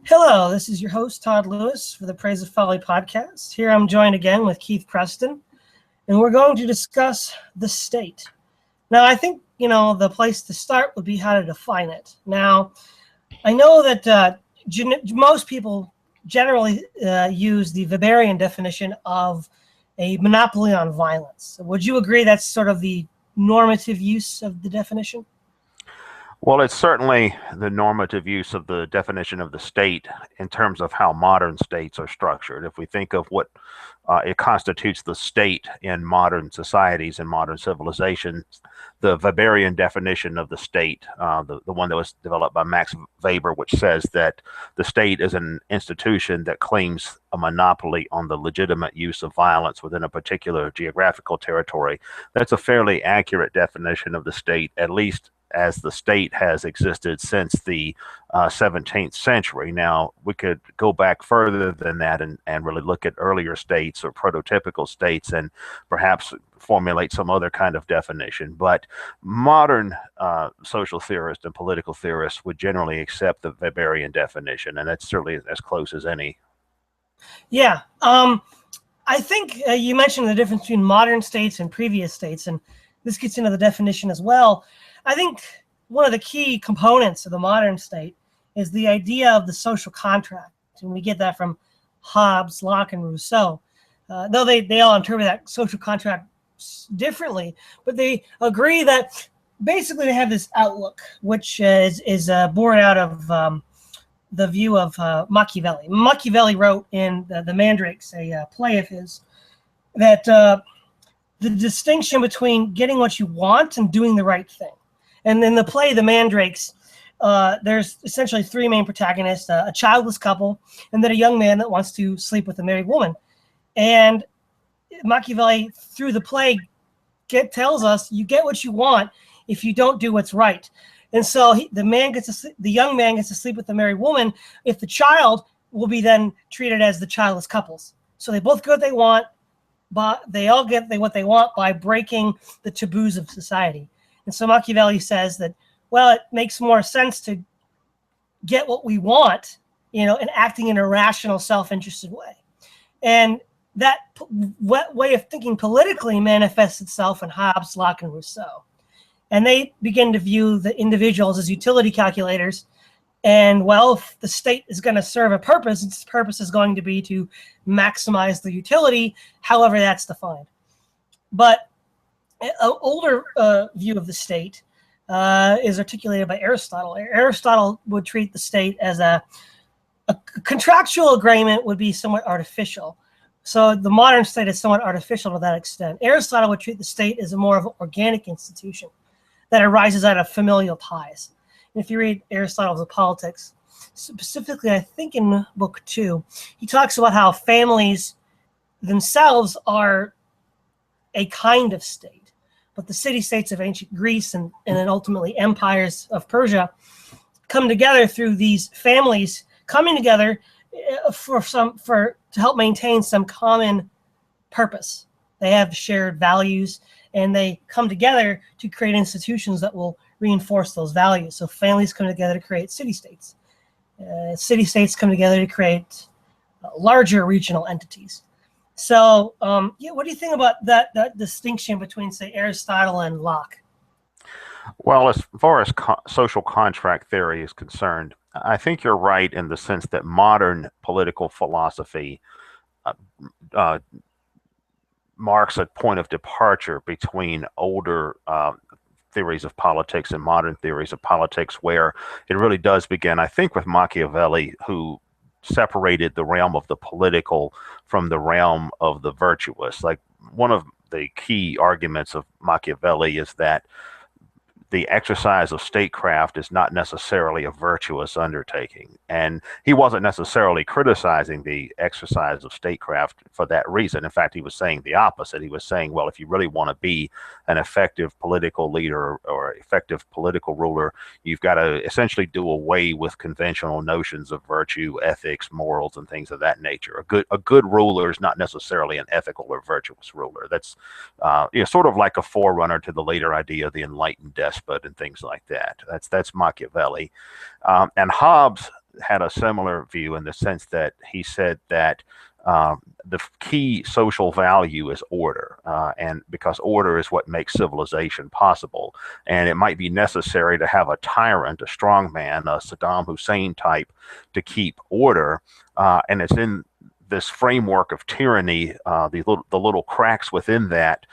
Hello, this is your host, Todd Lewis, for the Praise of Folly podcast. Here I'm joined again with Keith Preston, and we're going to discuss the state. Now, I think, the place to start would be how to define it. Now, I know that most people generally use the Weberian definition of a monopoly on violence. Would you agree that's sort of the normative use of the definition? Well, it's certainly the normative use of the definition of the state in terms of how modern states are structured. If we think of what it constitutes the state in modern societies and modern civilizations, the Weberian definition of the state, the one that was developed by Max Weber, which says that the state is an institution that claims a monopoly on the legitimate use of violence within a particular geographical territory. That's a fairly accurate definition of the state, at least as the state has existed since the 17th century. Now, we could go back further than that and really look at earlier states or prototypical states and perhaps formulate some other kind of definition. But modern social theorists and political theorists would generally accept the Weberian definition, and that's certainly as close as any. Yeah. I think you mentioned the difference between modern states and previous states, and this gets into the definition as well. I think one of the key components of the modern state is the idea of the social contract. And we get that from Hobbes, Locke, and Rousseau. Though they all interpret that social contract differently, but they agree that basically they have this outlook, which is born out of the view of Machiavelli. Machiavelli wrote in the Mandrakes, a play of his, that the distinction between getting what you want and doing the right thing. And in the play, The Mandrakes, there's essentially three main protagonists, a childless couple, and then a young man that wants to sleep with a married woman. And Machiavelli, through the play, tells us you get what you want if you don't do what's right. And so the young man gets to sleep with the married woman if the child will be then treated as the childless couples. So they both get what they want, but they all get what they want by breaking the taboos of society. And so Machiavelli says that, well, it makes more sense to get what we want, and acting in a rational, self-interested way. And that way of thinking politically manifests itself in Hobbes, Locke, and Rousseau. And they begin to view the individuals as utility calculators. And, well, if the state is going to serve a purpose, its purpose is going to be to maximize the utility, however that's defined. But an older view of the state is articulated by Aristotle. Aristotle would treat the state as a contractual agreement would be somewhat artificial. So the modern state is somewhat artificial to that extent. Aristotle would treat the state as a more of an organic institution that arises out of familial ties. And if you read Aristotle's Politics, specifically, I think in book 2, he talks about how families themselves are a kind of state. But the city-states of ancient Greece and then ultimately empires of Persia come together through these families coming together to help maintain some common purpose. They have shared values, and they come together to create institutions that will reinforce those values. So families come together to create city-states. City-states come together to create larger regional entities. So, what do you think about that distinction between, say, Aristotle and Locke? Well, as far as social contract theory is concerned, I think you're right in the sense that modern political philosophy marks a point of departure between older theories of politics and modern theories of politics, where it really does begin, I think, with Machiavelli, who separated the realm of the political from the realm of the virtuous. Like, one of the key arguments of Machiavelli is that the exercise of statecraft is not necessarily a virtuous undertaking. And he wasn't necessarily criticizing the exercise of statecraft for that reason. In fact, he was saying the opposite. He was saying, well, if you really want to be an effective political leader or effective political ruler, you've got to essentially do away with conventional notions of virtue, ethics, morals, and things of that nature. A good ruler is not necessarily an ethical or virtuous ruler. That's sort of like a forerunner to the later idea of the enlightened despot and things like that. That's Machiavelli. And Hobbes had a similar view in the sense that he said that the key social value is order, and because order is what makes civilization possible. And it might be necessary to have a tyrant, a strongman, a Saddam Hussein type, to keep order. And it's in this framework of tyranny, the little cracks within that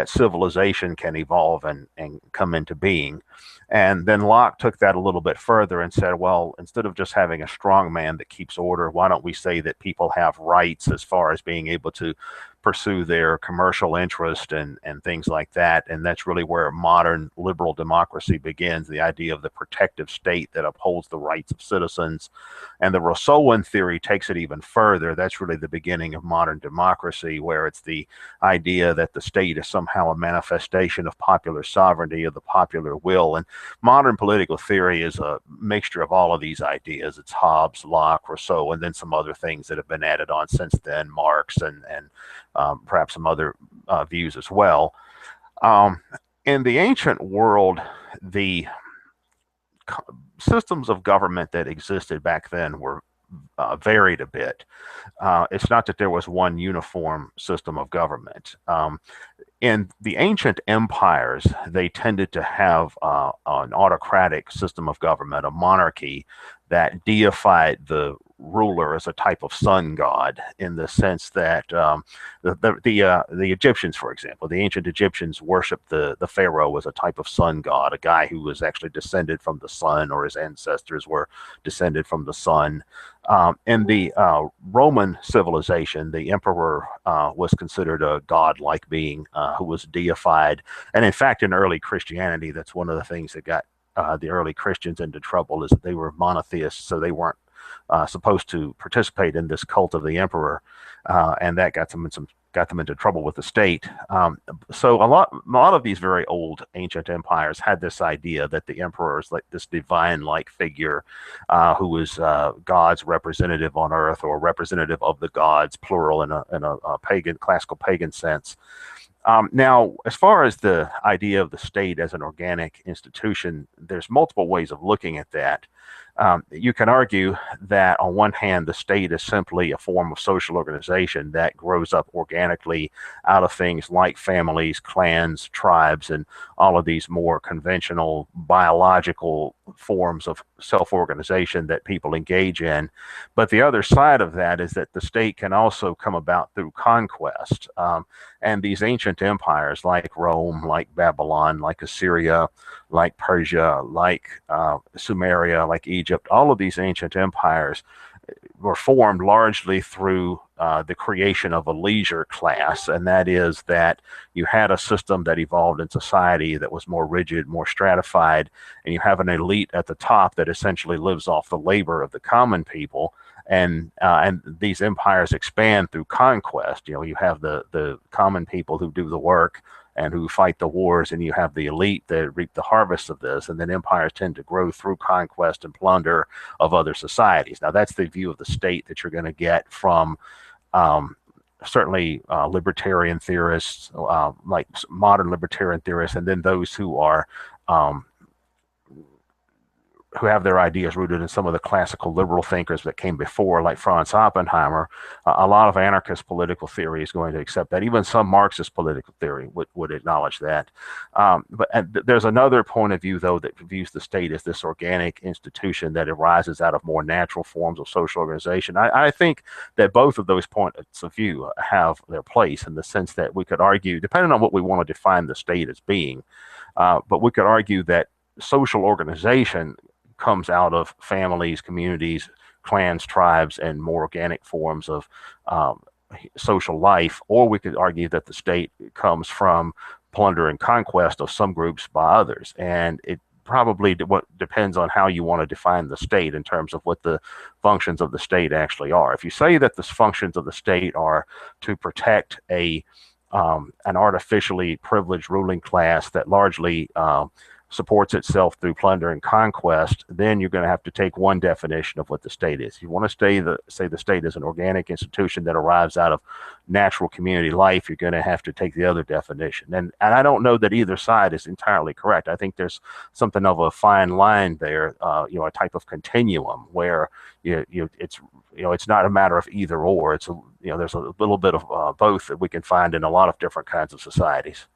civilization can evolve and come into being. And then Locke took that a little bit further and said, well, instead of just having a strong man that keeps order, why don't we say that people have rights as far as being able to pursue their commercial interest and things like that. And that's really where modern liberal democracy begins, the idea of the protective state that upholds the rights of citizens. And the Rousseauian theory takes it even further. That's really the beginning of modern democracy, where it's the idea that the state is somehow a manifestation of popular sovereignty, of the popular will. And modern political theory is a mixture of all of these ideas. It's Hobbes, Locke, Rousseau, and then some other things that have been added on since then, Marx and perhaps some other views as well. In the ancient world, the systems of government that existed back then were varied a bit. It's not that there was one uniform system of government. In the ancient empires, they tended to have an autocratic system of government, a monarchy that deified the ruler as a type of sun god, in the sense that the Egyptians, for example, the ancient Egyptians worshiped the pharaoh as a type of sun god, a guy who was actually descended from the sun, or his ancestors were descended from the sun. In the Roman civilization, the emperor was considered a god-like being who was deified. And in fact, in early Christianity, that's one of the things that got the early Christians into trouble, is that they were monotheists, so they weren't supposed to participate in this cult of the emperor, and that got them into trouble with the state. So a lot of these very old ancient empires had this idea that the emperor is like this divine-like figure who was God's representative on earth, or representative of the gods, plural, in a pagan, classical pagan sense. Now, as far as the idea of the state as an organic institution, there's multiple ways of looking at that. You can argue that on one hand, the state is simply a form of social organization that grows up organically out of things like families, clans, tribes, and all of these more conventional biological forms of self-organization that people engage in. But the other side of that is that the state can also come about through conquest. And these ancient empires like Rome, like Babylon, like Assyria, like Persia, like Sumeria, like Egypt, all of these ancient empires were formed largely through the creation of a leisure class, and that is that you had a system that evolved in society that was more rigid, more stratified, and you have an elite at the top that essentially lives off the labor of the common people. And these empires expand through conquest. You know, you have the common people who do the work and who fight the wars, and you have the elite that reap the harvest of this. And then empires tend to grow through conquest and plunder of other societies. Now, that's the view of the state that you're going to get from certainly libertarian theorists, like modern libertarian theorists, and then those who are who have their ideas rooted in some of the classical liberal thinkers that came before, like Franz Oppenheimer. A lot of anarchist political theory is going to accept that. Even some Marxist political theory would acknowledge that. But there's another point of view, though, that views the state as this organic institution that arises out of more natural forms of social organization. I think that both of those points of view have their place, in the sense that we could argue, depending on what we want to define the state as being, but we could argue that social organization comes out of families, communities, clans, tribes, and more organic forms of social life. Or we could argue that the state comes from plunder and conquest of some groups by others. And it probably depends on how you want to define the state in terms of what the functions of the state actually are. If you say that the functions of the state are to protect an artificially privileged ruling class that largely supports itself through plunder and conquest, then you're going to have to take one definition of what the state is. If you want to say the state is an organic institution that arrives out of natural community life, you're going to have to take the other definition. And I don't know that either side is entirely correct. I think there's something of a fine line there, a type of continuum where it's not a matter of either or. It's there's a little bit of both that we can find in a lot of different kinds of societies.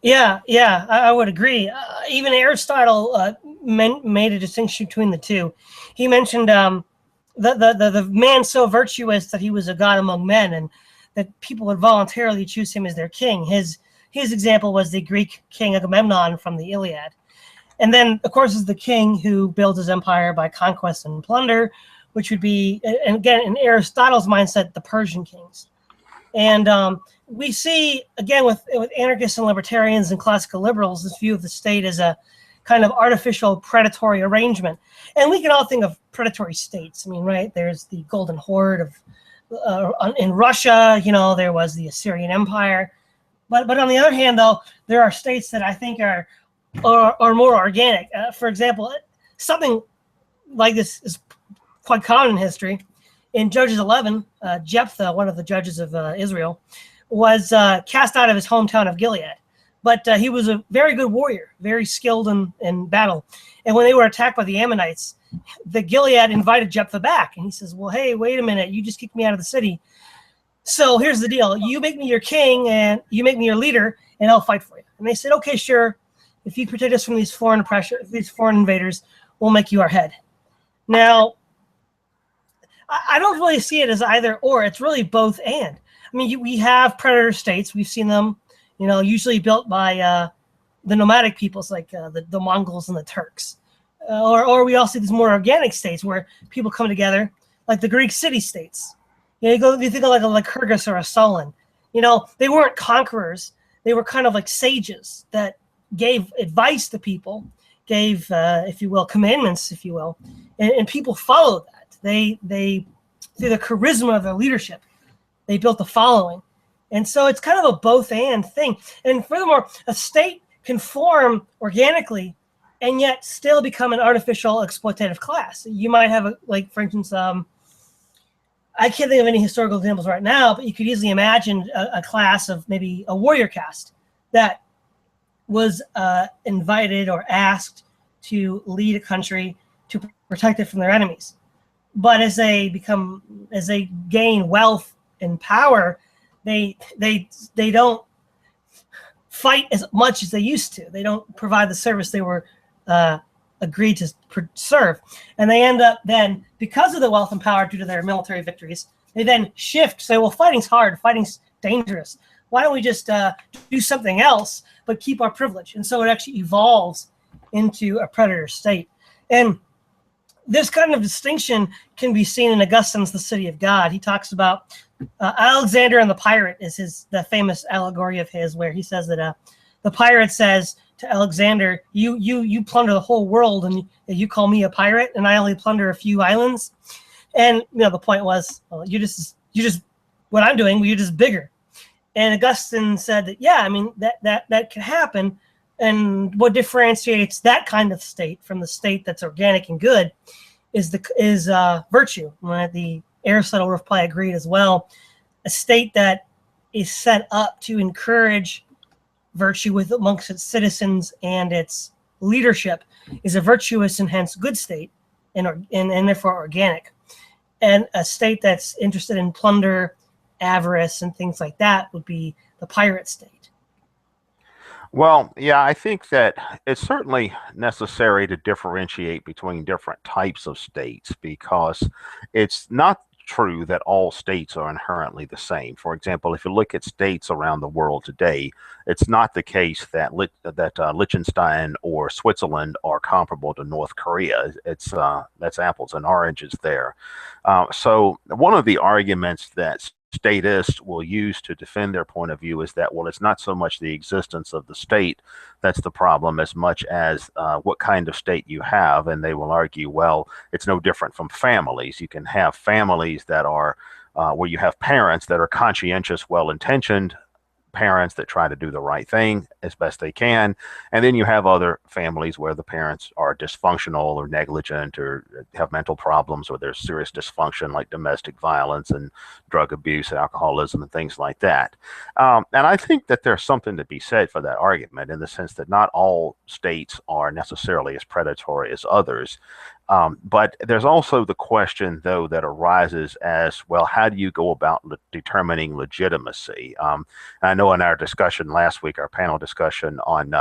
Yeah, I would agree. Even Aristotle made a distinction between the two. He mentioned the man so virtuous that he was a god among men, and that people would voluntarily choose him as their king. His example was the Greek king Agamemnon from the Iliad. And then, of course, is the king who builds his empire by conquest and plunder, which would be, and again, in Aristotle's mindset, the Persian kings. And we see, again, with anarchists and libertarians and classical liberals, this view of the state as a kind of artificial predatory arrangement. And we can all think of predatory states. I mean, right, there's the Golden Horde of in Russia, there was the Assyrian Empire. But on the other hand, though, there are states that I think are more organic. For example, something like this is quite common in history. In Judges 11, Jephthah, one of the judges of Israel, was cast out of his hometown of Gilead. But he was a very good warrior, very skilled in battle. And when they were attacked by the Ammonites, the Gilead invited Jephthah back. And he says, well, hey, wait a minute. You just kicked me out of the city. So here's the deal. You make me your king and you make me your leader, and I'll fight for you. And they said, okay, sure. If you protect us from these foreign invaders, we'll make you our head. Now, I don't really see it as either or. It's really both and. I mean, we have predator states. We've seen them, usually built by the nomadic peoples like the Mongols and the Turks. Or we also see these more organic states where people come together, like the Greek city-states. You think of like a Lycurgus or a Solon. They weren't conquerors. They were kind of like sages that gave advice to people, gave, if you will, commandments, if you will, and people followed that. They through the charisma of their leadership, they built a following. And so it's kind of a both and thing. And furthermore, a state can form organically and yet still become an artificial exploitative class. You might have, for instance, I can't think of any historical examples right now, but you could easily imagine a class of maybe a warrior caste that was invited or asked to lead a country to protect it from their enemies. But as they gain wealth and power, they don't fight as much as they used to. They don't provide the service they were agreed to serve. And they end up then, because of the wealth and power due to their military victories, they then shift, say, well, fighting's hard, fighting's dangerous. Why don't we just do something else, but keep our privilege? And so it actually evolves into a predator state. And this kind of distinction can be seen in Augustine's The City of God. He talks about Alexander and the pirate is the famous allegory of his, where he says that the pirate says to Alexander, you plunder the whole world and you call me a pirate and I only plunder a few islands. And the point was, well, you're just what I'm doing, but you're just bigger. And Augustine said that, yeah, I mean, that can happen. And what differentiates that kind of state from the state that's organic and good is virtue. The Aristotle reply agreed as well. A state that is set up to encourage virtue amongst its citizens and its leadership is a virtuous and hence good state, and therefore organic. And a state that's interested in plunder, avarice, and things like that would be the pirate state. Well, yeah, I think that it's certainly necessary to differentiate between different types of states, because it's not true that all states are inherently the same. For example, if you look at states around the world today, it's not the case that Liechtenstein or Switzerland are comparable to North Korea. That's apples and oranges there. So one of the arguments that statists will use to defend their point of view is that, well, it's not so much the existence of the state that's the problem as much as what kind of state you have. And they will argue, well, it's no different from families. You can have families that are where you have parents that are conscientious, well-intentioned, parents that try to do the right thing as best they can. And then you have other families where the parents are dysfunctional or negligent or have mental problems, or there's serious dysfunction like domestic violence and drug abuse, alcoholism, and things like that. And I think that there's something to be said for that argument, in the sense that not all states are necessarily as predatory as others. But there's also the question, though, that arises as well: how do you go about determining legitimacy? I know in our discussion last week, our panel discussion on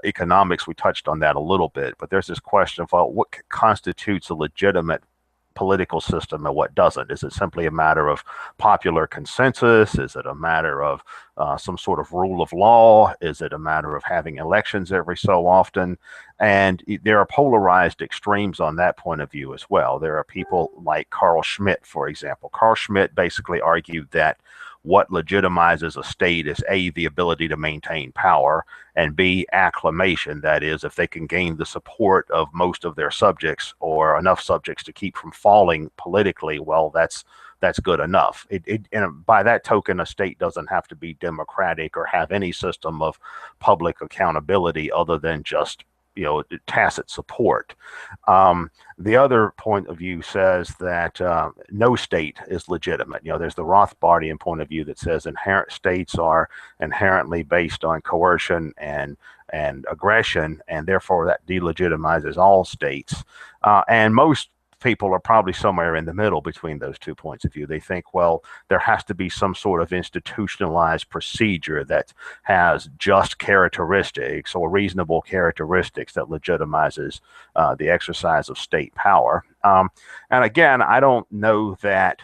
economics, we touched on that a little bit. But there's this question of what constitutes a legitimate political system and what doesn't. Is it simply a matter of popular consensus? Is it a matter of some sort of rule of law? Is it a matter of having elections every so often? And there are polarized extremes on that point of view as well. There are people like Carl Schmitt, for example. Carl Schmitt basically argued that what legitimizes a state is A, the ability to maintain power, and B, acclamation. That is, if they can gain the support of most of their subjects, or enough subjects to keep from falling politically, well, that's good enough. And by that token, a state doesn't have to be democratic or have any system of public accountability other than just, tacit support. The other point of view says that no state is legitimate. There's the Rothbardian point of view that says inherent states are inherently based on coercion and aggression, and therefore that delegitimizes all states. And most people are probably somewhere in the middle between those two points of view. They think, well, there has to be some sort of institutionalized procedure that has just characteristics or reasonable characteristics that legitimizes the exercise of state power. And again, I don't know that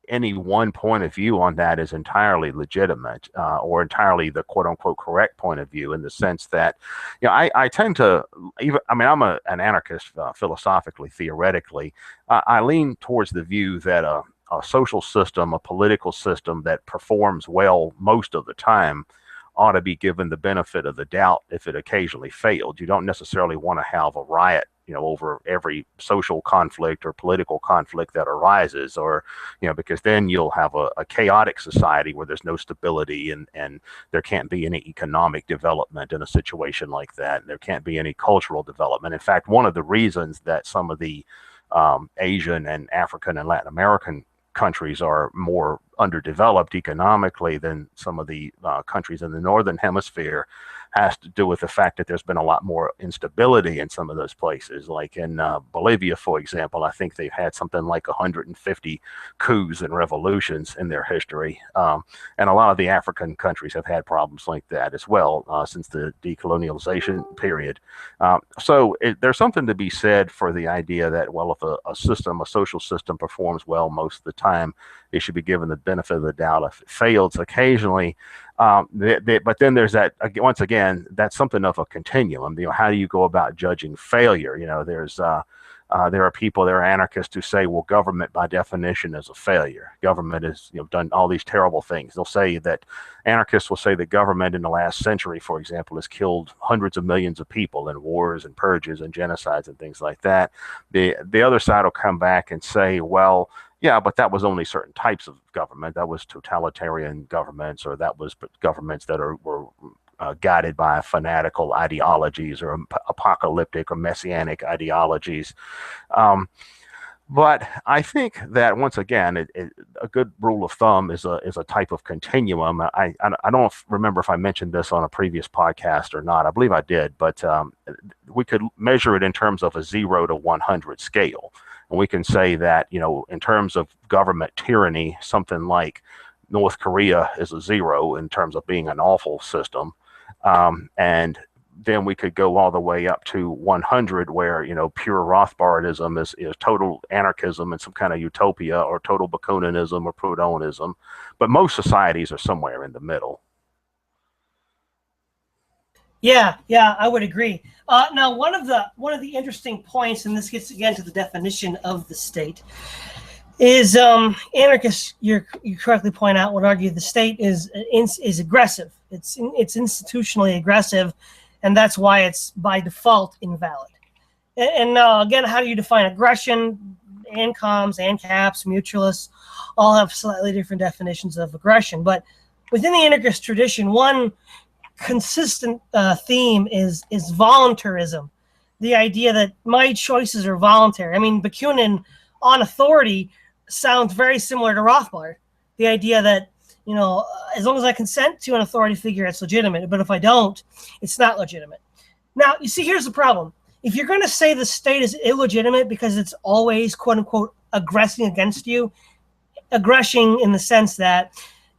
any one point of view on that is entirely legitimate or entirely the quote unquote correct point of view, in the sense that, I tend to, I'm an anarchist philosophically, theoretically. I lean towards the view that a social system, a political system that performs well most of the time, ought to be given the benefit of the doubt if it occasionally failed. You don't necessarily want to have a riot, over every social conflict or political conflict that arises, or, because then you'll have a chaotic society where there's no stability, and there can't be any economic development in a situation like that. And there can't be any cultural development. In fact, one of the reasons that some of the Asian and African and Latin American countries are more underdeveloped economically than some of the countries in the northern hemisphere has to do with the fact that there's been a lot more instability in some of those places. Like in Bolivia, for example, I think they've had something like 150 coups and revolutions in their history. And a lot of the African countries have had problems like that as well since the decolonialization period. So there's something to be said for the idea that, well, if a social system performs well most of the time, it should be given the benefit of the doubt if it fails occasionally. But then there's that, once again, that's something of a continuum. How do you go about judging failure? There are anarchists who say, well, government by definition is a failure. Government has done all these terrible things. They'll say that anarchists will say that government in the last century, for example, has killed hundreds of millions of people in wars and purges and genocides and things like that. The other side will come back and say, well, yeah, but that was only certain types of government. That was totalitarian governments, or that was governments that were guided by fanatical ideologies or apocalyptic or messianic ideologies. But I think that, once again, a good rule of thumb is a type of continuum. I don't remember if I mentioned this on a previous podcast or not. I believe I did, but we could measure it in terms of a 0 to 100 scale. And we can say that, in terms of government tyranny, something like North Korea is a 0 in terms of being an awful system. And then we could go all the way up to 100, where, pure Rothbardism is total anarchism and some kind of utopia, or total Bakunanism or Proudhonism. But most societies are somewhere in the middle. Yeah, I would agree. Now, one of the interesting points, and this gets again to the definition of the state, is anarchists. You correctly point out, would argue the state is aggressive. It's institutionally aggressive, and that's why it's by default invalid. And again, how do you define aggression? ANCOMs, ANCAPs, mutualists all have slightly different definitions of aggression, but within the anarchist tradition, one consistent theme is voluntarism, the idea that my choices are voluntary. I mean, Bakunin on authority sounds very similar to Rothbard. The idea that, you know, as long as I consent to an authority figure, it's legitimate. But if I don't, it's not legitimate. Now, you see, here's the problem. If you're going to say the state is illegitimate because it's always, quote unquote, aggressing against you, aggression in the sense that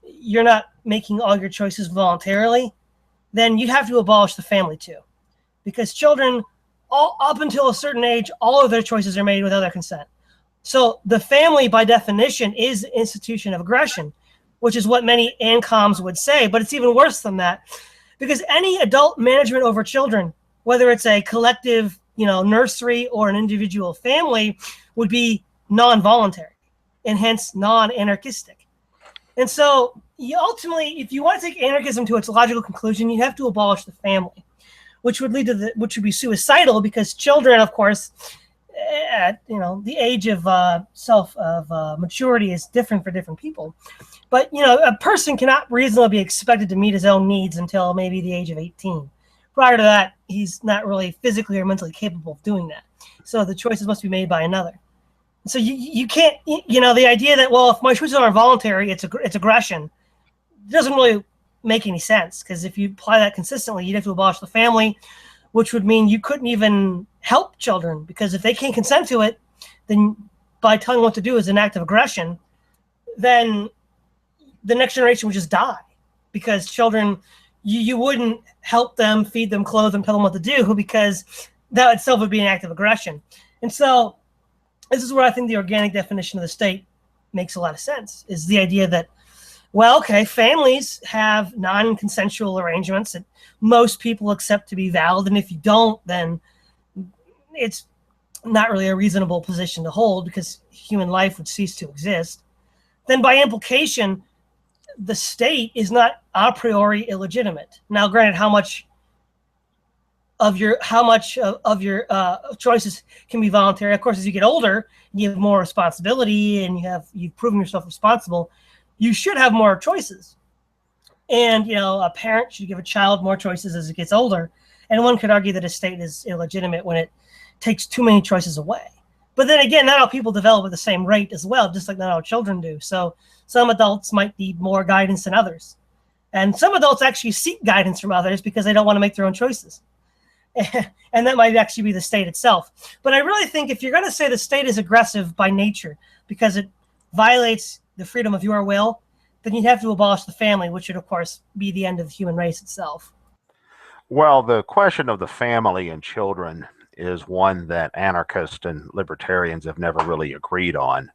you're not making all your choices voluntarily, then you'd have to abolish the family too. Because children, all up until a certain age, all of their choices are made without their consent. So the family, by definition, is the institution of aggression, which is what many ANCOMs would say. But it's even worse than that, because any adult management over children, whether it's a collective, you know, nursery or an individual family, would be non-voluntary and hence non-anarchistic. And so you ultimately, if you want to take anarchism to its logical conclusion, you have to abolish the family, which would lead to which would be suicidal, because children, of course, at, you know, the age of maturity is different for different people. But, you know, a person cannot reasonably be expected to meet his own needs until maybe the age of 18. Prior to that, he's not really physically or mentally capable of doing that. So the choices must be made by another. So you can't, you know, the idea that, well, if my choices aren't voluntary, it's aggression, doesn't really make any sense, because if you apply that consistently, you'd have to abolish the family, which would mean you couldn't even help children, because if they can't consent to it, then by telling them what to do is an act of aggression, then the next generation would just die, because children, you wouldn't help them, feed them, clothe them, tell them what to do, because that itself would be an act of aggression. And so this is where I think the organic definition of the state makes a lot of sense, is the idea that, well, okay, families have non-consensual arrangements that most people accept to be valid, and if you don't, then it's not really a reasonable position to hold, because human life would cease to exist. Then by implication, the state is not a priori illegitimate. Now, granted, how much of your choices can be voluntary? Of course, as you get older, you have more responsibility, and you've proven yourself responsible. You should have more choices. And, you know, a parent should give a child more choices as it gets older. And one could argue that a state is illegitimate when it takes too many choices away. But then again, not all people develop at the same rate as well, just like not all children do. So some adults might need more guidance than others. And some adults actually seek guidance from others because they don't want to make their own choices. And that might actually be the state itself. But I really think if you're going to say the state is aggressive by nature because it violates the freedom of your will, then you'd have to abolish the family, which would, of course, be the end of the human race itself. Well, the question of the family and children is one that anarchists and libertarians have never really agreed on.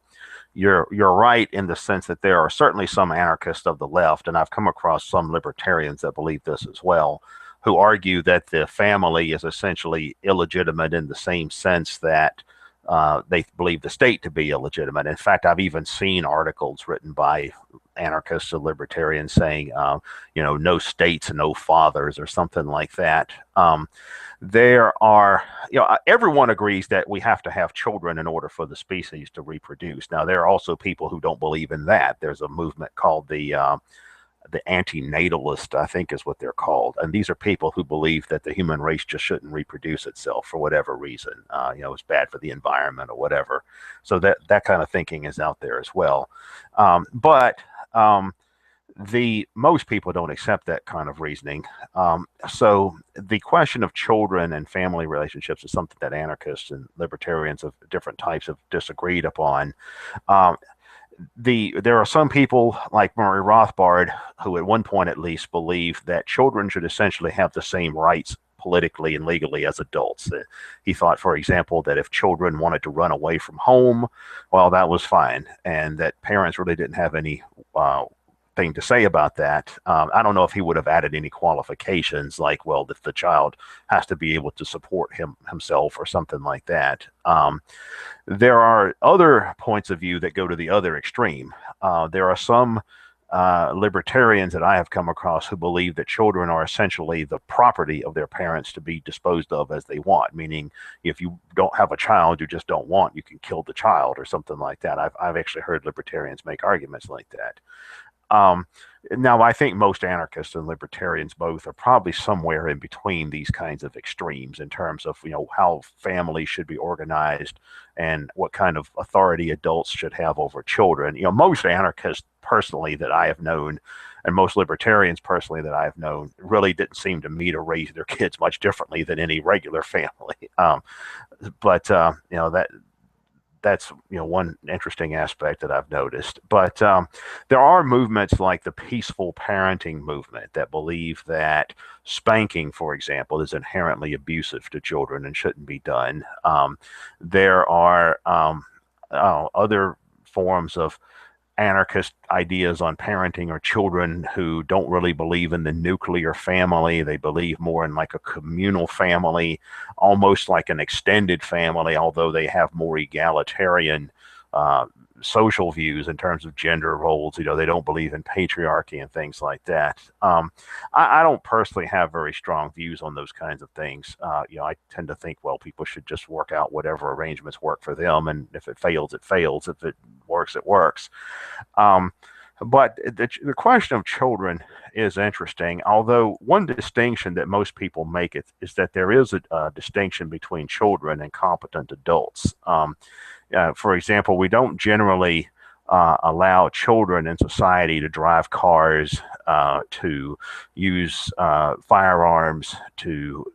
You're right in the sense that there are certainly some anarchists of the left, and I've come across some libertarians that believe this as well, who argue that the family is essentially illegitimate in the same sense that they believe the state to be illegitimate. In fact, I've even seen articles written by anarchists and libertarians saying, you know, no states, no fathers, or something like that. There are, you know, everyone agrees that we have to have children in order for the species to reproduce. Now, there are also people who don't believe in that. There's a movement called the anti-natalist, I think is what they're called. And these are people who believe that the human race just shouldn't reproduce itself for whatever reason. You know, it's bad for the environment or whatever. So that kind of thinking is out there as well. But most people don't accept that kind of reasoning. So the question of children and family relationships is something that anarchists and libertarians of different types have disagreed upon. There are some people like Murray Rothbard who at one point at least believed that children should essentially have the same rights politically and legally as adults. He thought, for example, that if children wanted to run away from home, well, that was fine, and that parents really didn't have any thing to say about that. I don't know if he would have added any qualifications like, well, that the child has to be able to support himself or something like that. There are other points of view that go to the other extreme. There are some libertarians that I have come across who believe that children are essentially the property of their parents to be disposed of as they want, meaning if you don't have a child you just don't want, you can kill the child or something like that. I've actually heard libertarians make arguments like that. Now, I think most anarchists and libertarians both are probably somewhere in between these kinds of extremes in terms of, how families should be organized and what kind of authority adults should have over children. Most anarchists personally that I have known, and most libertarians personally that I have known, really didn't seem to me to raise their kids much differently than any regular family. But that's one interesting aspect that I've noticed. But there are movements like the peaceful parenting movement that believe that spanking, for example, is inherently abusive to children and shouldn't be done. There are other forms of anarchist ideas on parenting or children who don't really believe in the nuclear family. They believe more in like a communal family, almost like an extended family, although they have more egalitarian social views in terms of gender roles. They don't believe in patriarchy and things like that. I don't personally have very strong views on those kinds of things. I tend to think, well, people should just work out whatever arrangements work for them, and if it fails, it fails. If it works, it works. But the question of children is interesting, although one distinction that most people make is that there is a distinction between children and competent adults. For example, we don't generally allow children in society to drive cars, to use firearms, to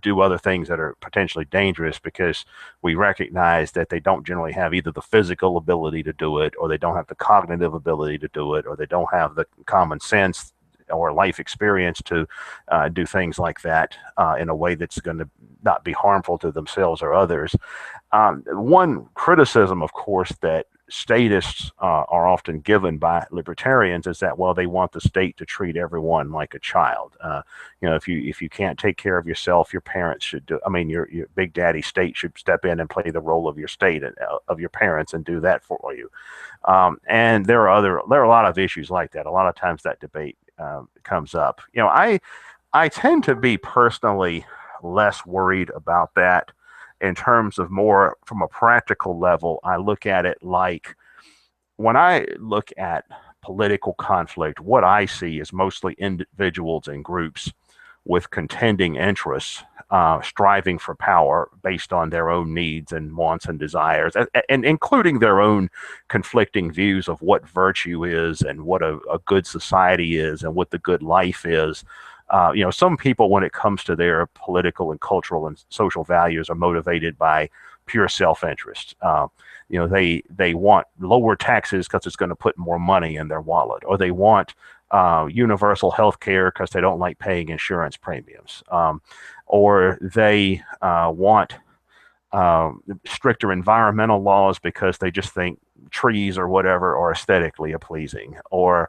do other things that are potentially dangerous, because we recognize that they don't generally have either the physical ability to do it, or they don't have the cognitive ability to do it, or they don't have the common sense or life experience to do things like that in a way that's going to not be harmful to themselves or others. One criticism, of course, that statists are often given by libertarians is that, well, they want the state to treat everyone like a child. If you can't take care of yourself, your parents should do. I mean, your big daddy state should step in and play the role of your state and of your parents and do that for you. And there are a lot of issues like that. A lot of times that debate comes up. I tend to be personally less worried about that. In terms of more from a practical level, I look at it like, when I look at political conflict, what I see is mostly individuals and groups with contending interests, striving for power based on their own needs and wants and desires, and including their own conflicting views of what virtue is and what a good society is and what the good life is. Some people, when it comes to their political and cultural and social values, are motivated by pure self-interest. They want lower taxes because it's going to put more money in their wallet, or they want universal health care because they don't like paying insurance premiums, or they want stricter environmental laws because they just think trees or whatever are aesthetically pleasing. So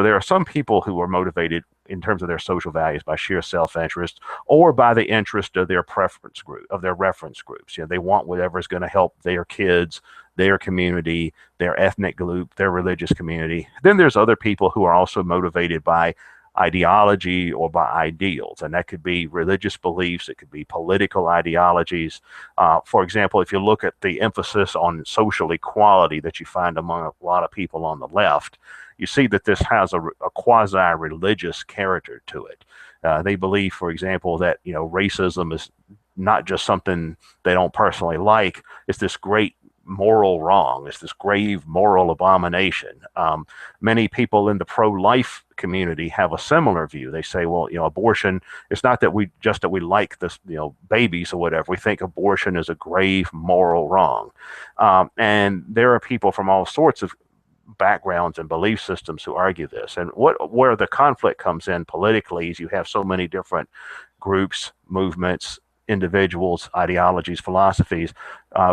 there are some people who are motivated in terms of their social values by sheer self-interest, or by the interest of their preference group, of their reference groups. They want whatever is going to help their kids, their community, their ethnic group, their religious community. Then there's other people who are also motivated by ideology or by ideals, and that could be religious beliefs, it could be political ideologies. For example, if you look at the emphasis on social equality that you find among a lot of people on the left, you see that this has a quasi-religious character to it. They believe, for example, that racism is not just something they don't personally like; it's this great moral wrong. It's this grave moral abomination. Many people in the pro-life community have a similar view. They say, well, abortion, it's not that we like this, babies or whatever. We think abortion is a grave moral wrong. And there are people from all sorts of backgrounds and belief systems who argue this. And where the conflict comes in politically is you have so many different groups, movements, individuals, ideologies, philosophies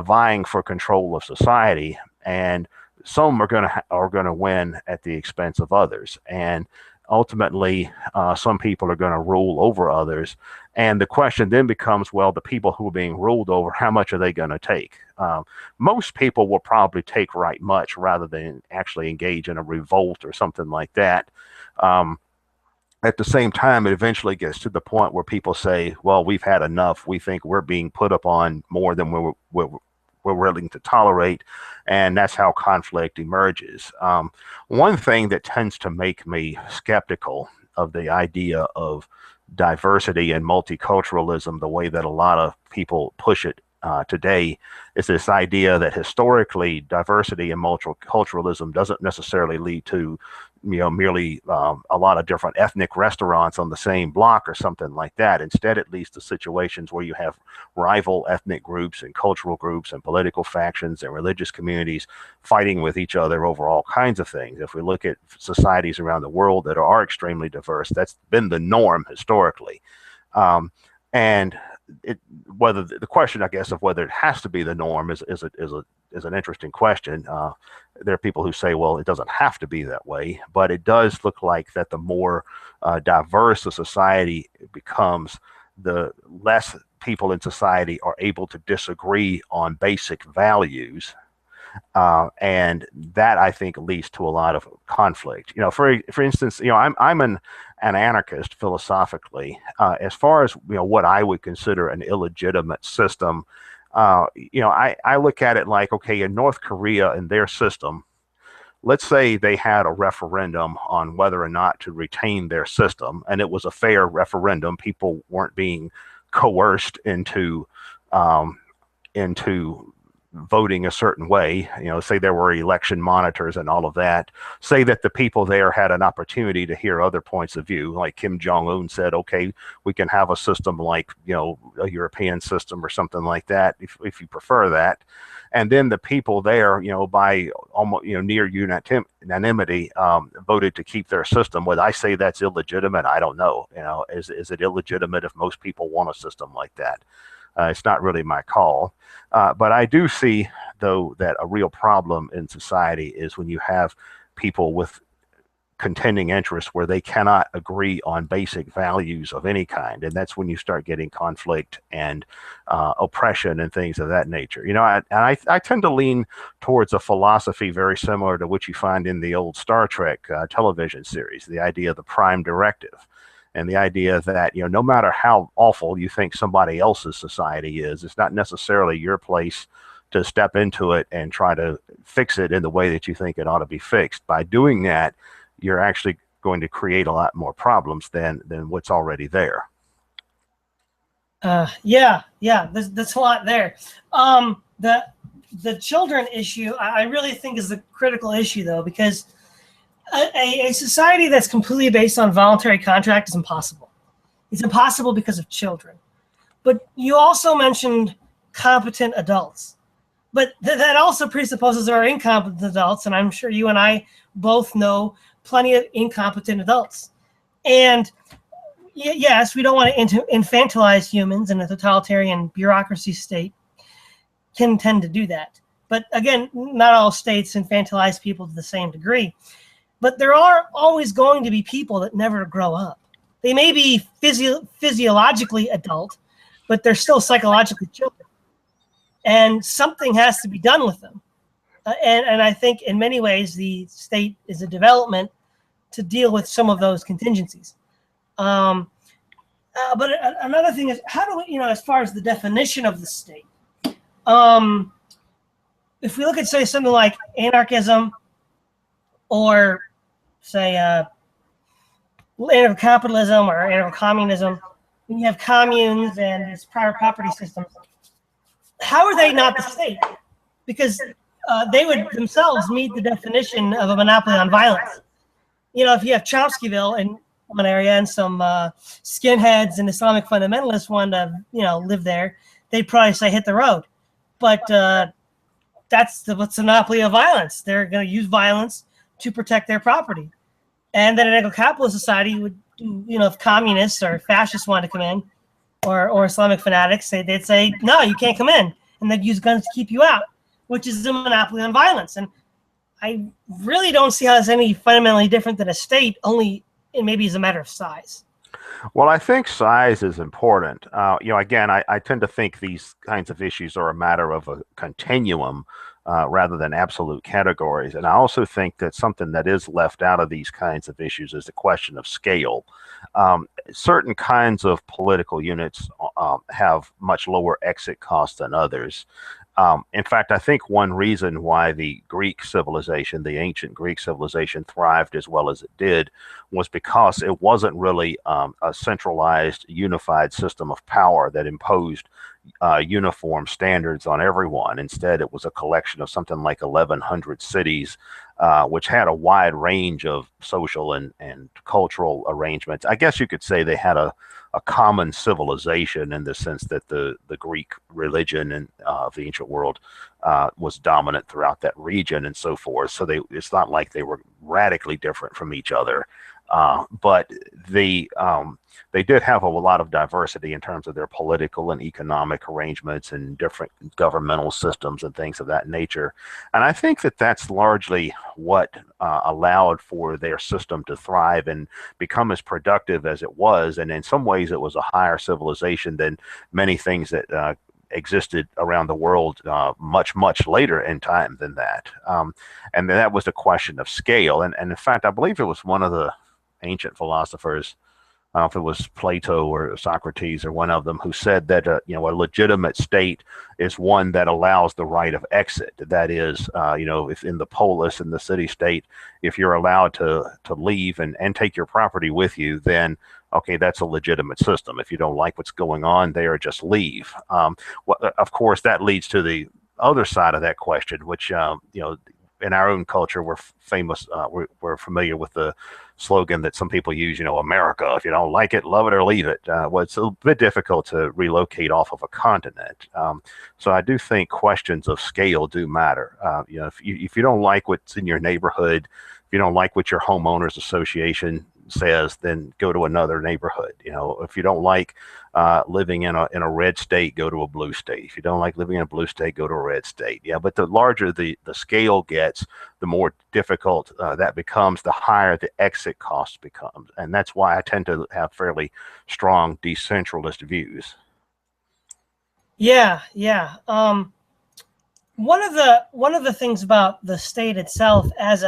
vying for control of society, and some are going to win at the expense of others, and ultimately some people are going to rule over others. And the question then becomes, well, the people who are being ruled over, how much are they going to take? Most people will probably take right much rather than actually engage in a revolt or something like that. At the same time, it eventually gets to the point where people say, well, we've had enough. We think we're being put upon more than we're willing to tolerate, and that's how conflict emerges. One thing that tends to make me skeptical of the idea of diversity and multiculturalism, the way that a lot of people push it today, is this idea that historically diversity and multiculturalism doesn't necessarily lead to merely a lot of different ethnic restaurants on the same block or something like that. Instead, it leads to situations where you have rival ethnic groups and cultural groups and political factions and religious communities fighting with each other over all kinds of things. If we look at societies around the world that are extremely diverse, that's been the norm historically. And whether the question, I guess, of whether it has to be the norm is an interesting question. There are people who say, well, it doesn't have to be that way, but it does look like that the more diverse a society becomes, the less people in society are able to disagree on basic values. And that, I think, leads to a lot of conflict. For instance, I'm an anarchist philosophically. As far as what I would consider an illegitimate system, I look at it like, okay, in North Korea, in their system, let's say they had a referendum on whether or not to retain their system, and it was a fair referendum. People weren't being coerced into voting a certain way. Say there were election monitors and all of that. Say that the people there had an opportunity to hear other points of view, like Kim Jong-un said, okay, we can have a system like a European system or something like that, if you prefer that. And then the people there, by almost near unanimity, voted to keep their system. Whether I say that's illegitimate, I don't know. Is it illegitimate if most people want a system like that? It's not really my call. But I do see, though, that a real problem in society is when you have people with contending interests where they cannot agree on basic values of any kind. And that's when you start getting conflict and oppression and things of that nature. I tend to lean towards a philosophy very similar to what you find in the old Star Trek television series, the idea of the prime directive. And the idea that, no matter how awful you think somebody else's society is, it's not necessarily your place to step into it and try to fix it in the way that you think it ought to be fixed. By doing that, you're actually going to create a lot more problems than what's already there. Yeah, that's a lot there. The children issue, I really think is the critical issue, though, because a society that's completely based on voluntary contract is impossible. It's impossible because of children. But you also mentioned competent adults. But that also presupposes there are incompetent adults, and I'm sure you and I both know plenty of incompetent adults. And yes, we don't want to infantilize humans, and a totalitarian bureaucracy state can tend to do that. But again, not all states infantilize people to the same degree. But there are always going to be people that never grow up. They may be physiologically adult, but they're still psychologically children. And something has to be done with them. And I think in many ways, the state is a development to deal with some of those contingencies. But another thing is, how do we, as far as the definition of the state, if we look at, say, something like anarchism, or say anarcho-capitalism or anarcho-communism, when you have communes and these private property systems, how are they not the state? Because they would themselves meet the definition of a monopoly on violence. If you have Chomskyville in one area and some skinheads and Islamic fundamentalists want to, live there, they'd probably say hit the road. But what's the monopoly of violence. They're going to use violence to protect their property. And then an anarcho-capitalist society would do, if communists or fascists wanted to come in, or Islamic fanatics, they'd say, no, you can't come in. And they'd use guns to keep you out, which is a monopoly on violence. And I really don't see how it's any fundamentally different than a state, only it maybe is a matter of size. Well, I think size is important. Again, I tend to think these kinds of issues are a matter of a continuum rather than absolute categories. And I also think that something that is left out of these kinds of issues is the question of scale. Certain kinds of political units have much lower exit costs than others. In fact, I think one reason why the Greek civilization, the ancient Greek civilization, thrived as well as it did was because it wasn't really a centralized, unified system of power that imposed uniform standards on everyone. Instead, it was a collection of something like 1,100 cities, which had a wide range of social and cultural arrangements. I guess you could say they had a common civilization in the sense that the Greek religion and of the ancient world was dominant throughout that region and so forth. So it's not like they were radically different from each other, but they did have a lot of diversity in terms of their political and economic arrangements and different governmental systems and things of that nature. And I think that that's largely what allowed for their system to thrive and become as productive as it was. And in some ways, it was a higher civilization than many things that existed around the world much, much later in time than that. And that was the question of scale. And in fact, I believe it was one of the ancient philosophers, I don't know if it was Plato or Socrates or one of them, who said that a legitimate state is one that allows the right of exit. That is, if in the polis, in the city state, if you're allowed to leave and take your property with you, then okay, that's a legitimate system. If you don't like what's going on there, just leave. Of course, that leads to the other side of that question, which in our own culture, we're famous. We're familiar with the slogan that some people use, America, if you don't like it, love it or leave it. Well, it's a bit difficult to relocate off of a continent. So I do think questions of scale do matter. If you don't like what's in your neighborhood, if you don't like what your homeowners association says, then go to another neighborhood. If you don't like living in a red state, go to a blue state. If you don't like living in a blue state, go to a red state. Yeah, but the larger the scale gets, the more difficult that becomes, the higher the exit cost becomes. And that's why I tend to have fairly strong decentralist views. Yeah. One of the things about the state itself, as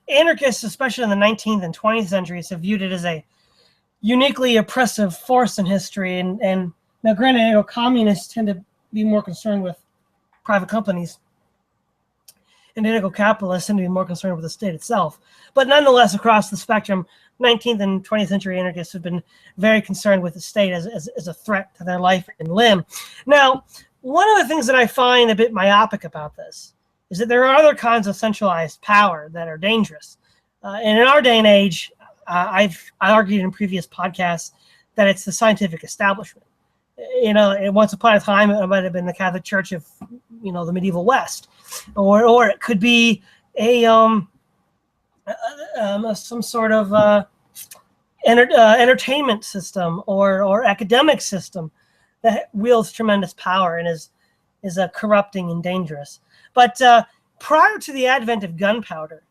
anarchists, especially in the 19th and 20th centuries, have viewed it as a uniquely oppressive force in history. And now, granted, communists tend to be more concerned with private companies, and anarcho-capitalists tend to be more concerned with the state itself. But nonetheless, across the spectrum, 19th and 20th century anarchists have been very concerned with the state as a threat to their life and limb. Now, one of the things that I find a bit myopic about this is that there are other kinds of centralized power that are dangerous. And in our day and age, I argued in previous podcasts that it's the scientific establishment. Once upon a time, it might have been the Catholic Church of, the medieval West, or it could be some sort of entertainment system or academic system that wields tremendous power and is corrupting and dangerous. But prior to the advent of gunpowder,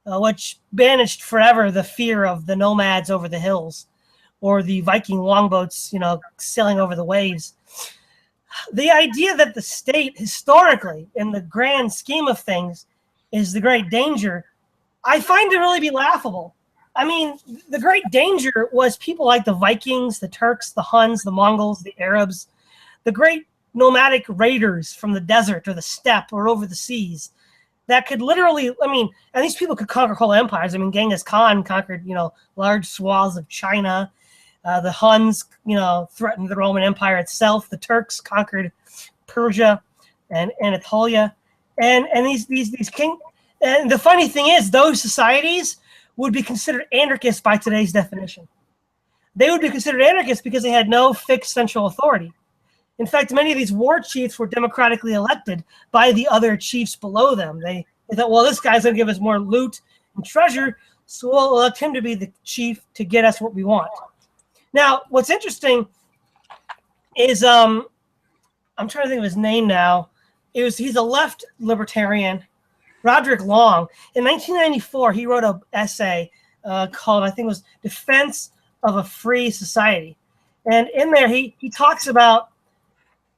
which banished forever the fear of the nomads over the hills or the Viking longboats, sailing over the waves, the idea that the state historically, in the grand scheme of things, is the great danger, I find to really be laughable. I mean, the great danger was people like the Vikings, the Turks, the Huns, the Mongols, the Arabs, the great nomadic raiders from the desert or the steppe or over the seas that could literally, and these people could conquer whole empires. Genghis Khan conquered, large swaths of China. The Huns, threatened the Roman Empire itself. The Turks conquered Persia and Anatolia. And these king. And the funny thing is, those societies would be considered anarchists by today's definition. They would be considered anarchists because they had no fixed central authority. In fact, many of these war chiefs were democratically elected by the other chiefs below them. They thought, well, this guy's going to give us more loot and treasure, so we'll elect him to be the chief to get us what we want. Now, what's interesting is, I'm trying to think of his name now. He's a left libertarian, Roderick Long. In 1994, he wrote an essay called, I think it was Defense of a Free Society. And in there, he talks about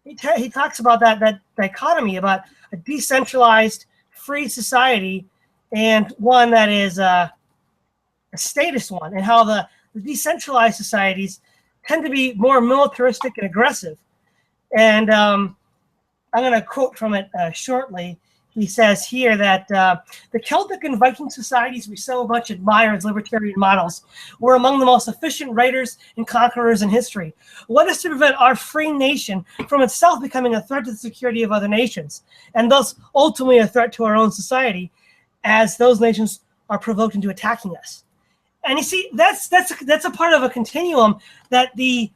that dichotomy about a decentralized free society and one that is a statist one, and how the decentralized societies tend to be more militaristic and aggressive. And I'm going to quote from it shortly. He says here that the Celtic and Viking societies we so much admire as libertarian models were among the most efficient raiders and conquerors in history. What is to prevent our free nation from itself becoming a threat to the security of other nations, and thus ultimately a threat to our own society, as those nations are provoked into attacking us? And you see, that's a part of a continuum that the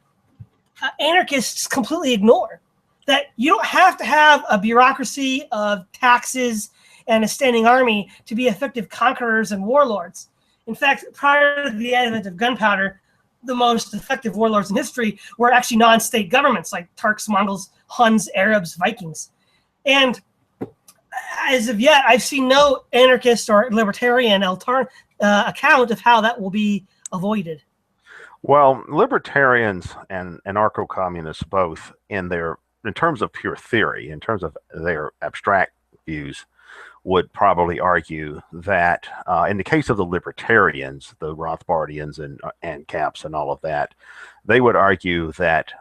anarchists completely ignore. That you don't have to have a bureaucracy of taxes and a standing army to be effective conquerors and warlords. In fact, prior to the advent of gunpowder, the most effective warlords in history were actually non-state governments like Turks, Mongols, Huns, Arabs, Vikings. And as of yet, I've seen no anarchist or libertarian account of how that will be avoided. Well, libertarians and anarcho-communists both, in terms of pure theory, in terms of their abstract views, would probably argue that in the case of the libertarians, the Rothbardians and ANCAPs and all of that, they would argue that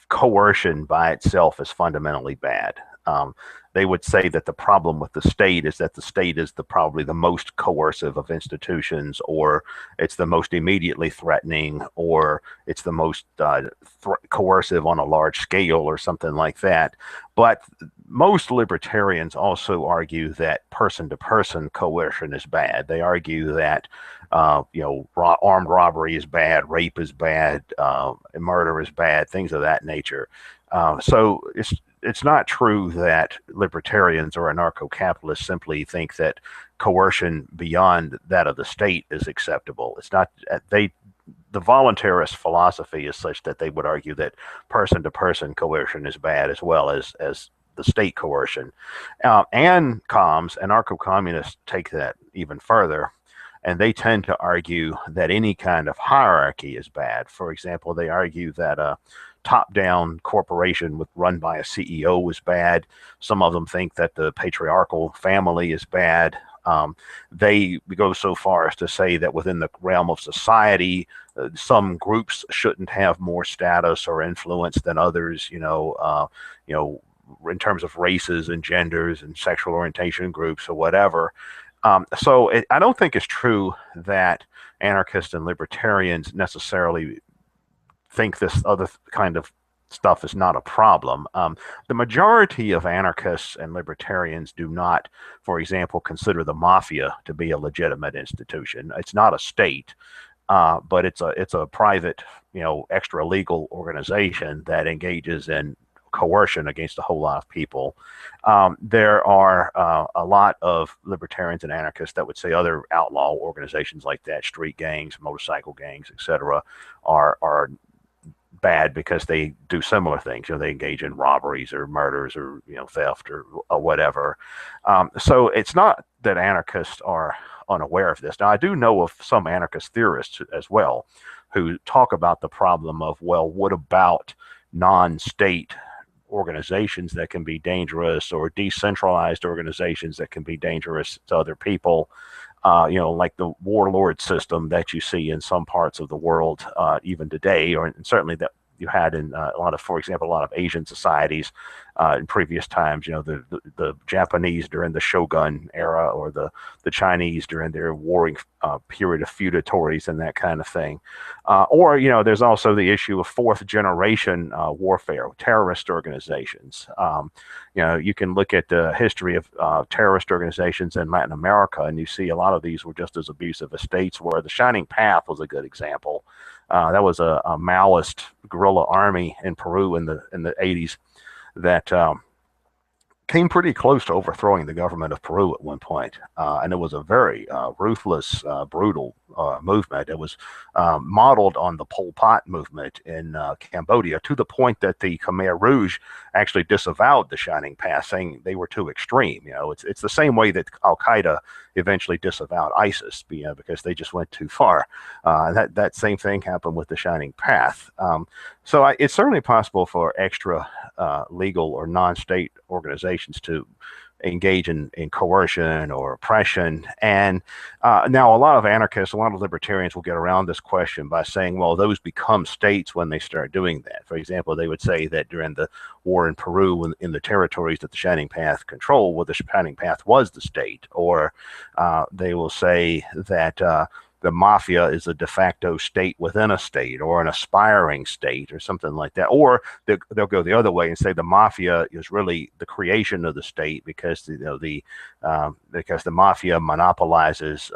coercion by itself is fundamentally bad. They would say that the problem with the state is that the state is probably the most coercive of institutions, or it's the most immediately threatening, or it's the most coercive on a large scale, or something like that. But most libertarians also argue that person-to-person coercion is bad. They argue that armed robbery is bad, rape is bad, murder is bad, things of that nature. So it's not true that libertarians or anarcho-capitalists simply think that coercion beyond that of the state is acceptable. It's not. The voluntarist philosophy is such that they would argue that person-to-person coercion is bad, as well as the state coercion. And anarcho-communists take that even further, and they tend to argue that any kind of hierarchy is bad. For example, they argue that a top-down corporation run by a CEO is bad. Some of them think that the patriarchal family is bad. They go so far as to say that within the realm of society, some groups shouldn't have more status or influence than others. In terms of races and genders and sexual orientation groups or whatever. I don't think it's true that anarchists and libertarians necessarily think this other kind of stuff is not a problem. The majority of anarchists and libertarians do not, for example, consider the mafia to be a legitimate institution. It's not a state, but it's a private, extra legal organization that engages in coercion against a whole lot of people. There are a lot of libertarians and anarchists that would say other outlaw organizations like that, street gangs, motorcycle gangs, etc., are bad because they do similar things. They engage in robberies or murders or theft or whatever. So it's not that anarchists are unaware of this. Now, I do know of some anarchist theorists as well who talk about the problem of, well, what about non-state organizations that can be dangerous, or decentralized organizations that can be dangerous to other people? Like the warlord system that you see in some parts of the world even today, or certainly that you had in a lot of Asian societies in previous times. The Japanese during the Shogun era, or the Chinese during their warring period of feudatories and that kind of thing. Or there's also the issue of fourth generation warfare, terrorist organizations. You can look at the history of terrorist organizations in Latin America, and you see a lot of these were just as abusive as states were. The Shining Path was a good example. That was a Maoist guerrilla army in Peru in the 80s that came pretty close to overthrowing the government of Peru at one point. And it was a very ruthless, brutal movement. It was modeled on the Pol Pot movement in Cambodia, to the point that the Khmer Rouge actually disavowed the Shining Path, saying they were too extreme. It's the same way that Al-Qaeda eventually disavowed ISIS, because they just went too far. That same thing happened with the Shining Path. So it's certainly possible for extra legal or non-state organizations to engage in coercion or oppression. And now a lot of anarchists, a lot of libertarians will get around this question by saying, well, those become states when they start doing that. For example, they would say that during the war in Peru, in the territories that the Shining Path controlled, well, the Shining Path was the state. Or they will say that the mafia is a de facto state within a state, or an aspiring state, or something like that. Or they'll go the other way and say the mafia is really the creation of the state, because because the mafia monopolizes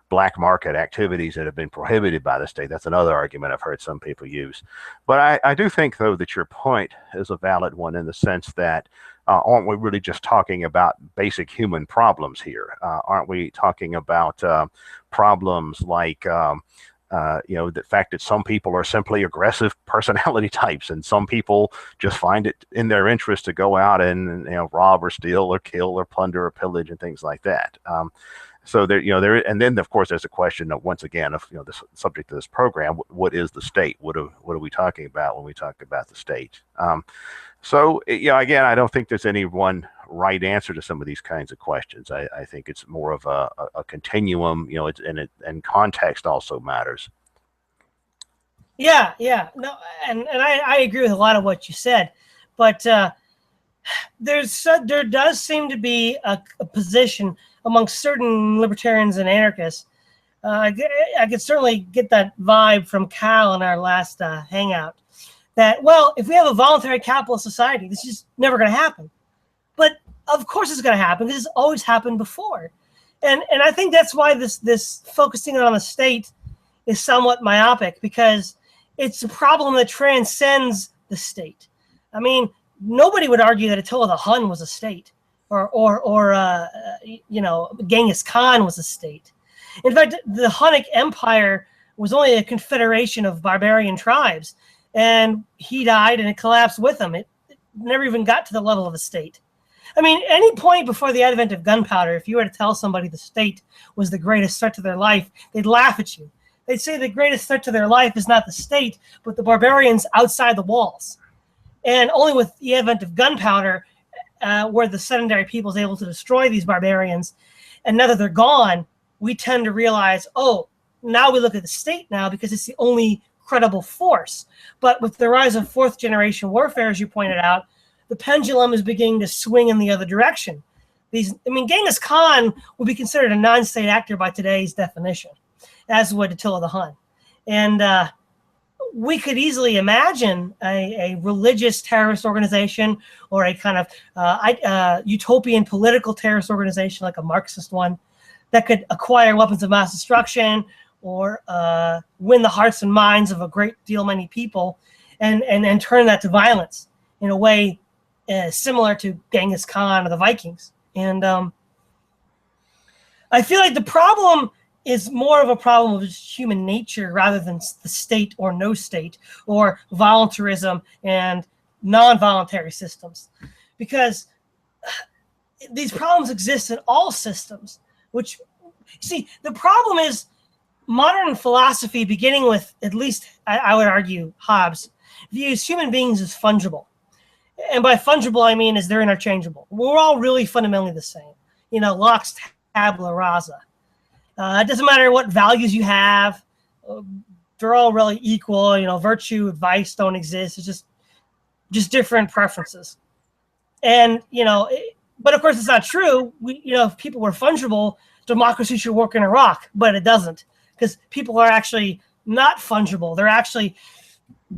black market activities that have been prohibited by the state. That's another argument I've heard some people use. But I do think, though, that your point is a valid one, in the sense that aren't we really just talking about basic human problems here? Aren't we talking about problems like the fact that some people are simply aggressive personality types, and some people just find it in their interest to go out and rob or steal or kill or plunder or pillage and things like that. So and then of course there's a question of, once again, of the subject of this program: what is the state? What are we talking about when we talk about the state? So again, I don't think there's any one right answer to some of these kinds of questions. I think it's more of a continuum, and context also matters. Yeah, no, and I agree with a lot of what you said, but there does seem to be a position amongst certain libertarians and anarchists. I could certainly get that vibe from Cal in our last hangout, that, well, if we have a voluntary capitalist society, this is never going to happen. But of course it's going to happen. This has always happened before. And I think that's why this focusing on the state is somewhat myopic, because it's a problem that transcends the state. I mean, nobody would argue that Attila the Hun was a state, or Genghis Khan was a state. In fact, the Hunnic Empire was only a confederation of barbarian tribes, and he died and it collapsed with him. It never even got to the level of a state. I mean, any point before the advent of gunpowder, if you were to tell somebody the state was the greatest threat to their life, they'd laugh at you. They'd say the greatest threat to their life is not the state, but the barbarians outside the walls. And only with the advent of gunpowder were the sedentary peoples able to destroy these barbarians. And now that they're gone, we tend to realize, oh, now we look at the state now because it's the only credible force. But with the rise of fourth generation warfare, as you pointed out, the pendulum is beginning to swing in the other direction. Genghis Khan would be considered a non-state actor by today's definition, as would Attila the Hun. And we could easily imagine a religious terrorist organization, or a kind of utopian political terrorist organization, like a Marxist one, that could acquire weapons of mass destruction, or win the hearts and minds of a great deal many people, and turn that to violence in a way similar to Genghis Khan or the Vikings. And I feel like the problem is more of a problem of just human nature, rather than the state or no state, or voluntarism and non-voluntary systems. Because these problems exist in all systems, which, see, the problem is modern philosophy, beginning with, at least I would argue, Hobbes, views human beings as fungible. And by fungible, I mean is they're interchangeable. We're all really fundamentally the same. Locke's tabula rasa. It doesn't matter what values you have. They're all really equal. Virtue, vice don't exist. It's just different preferences. And, but of course it's not true. If people were fungible, democracy should work in Iraq, but it doesn't, because people are actually not fungible. They're actually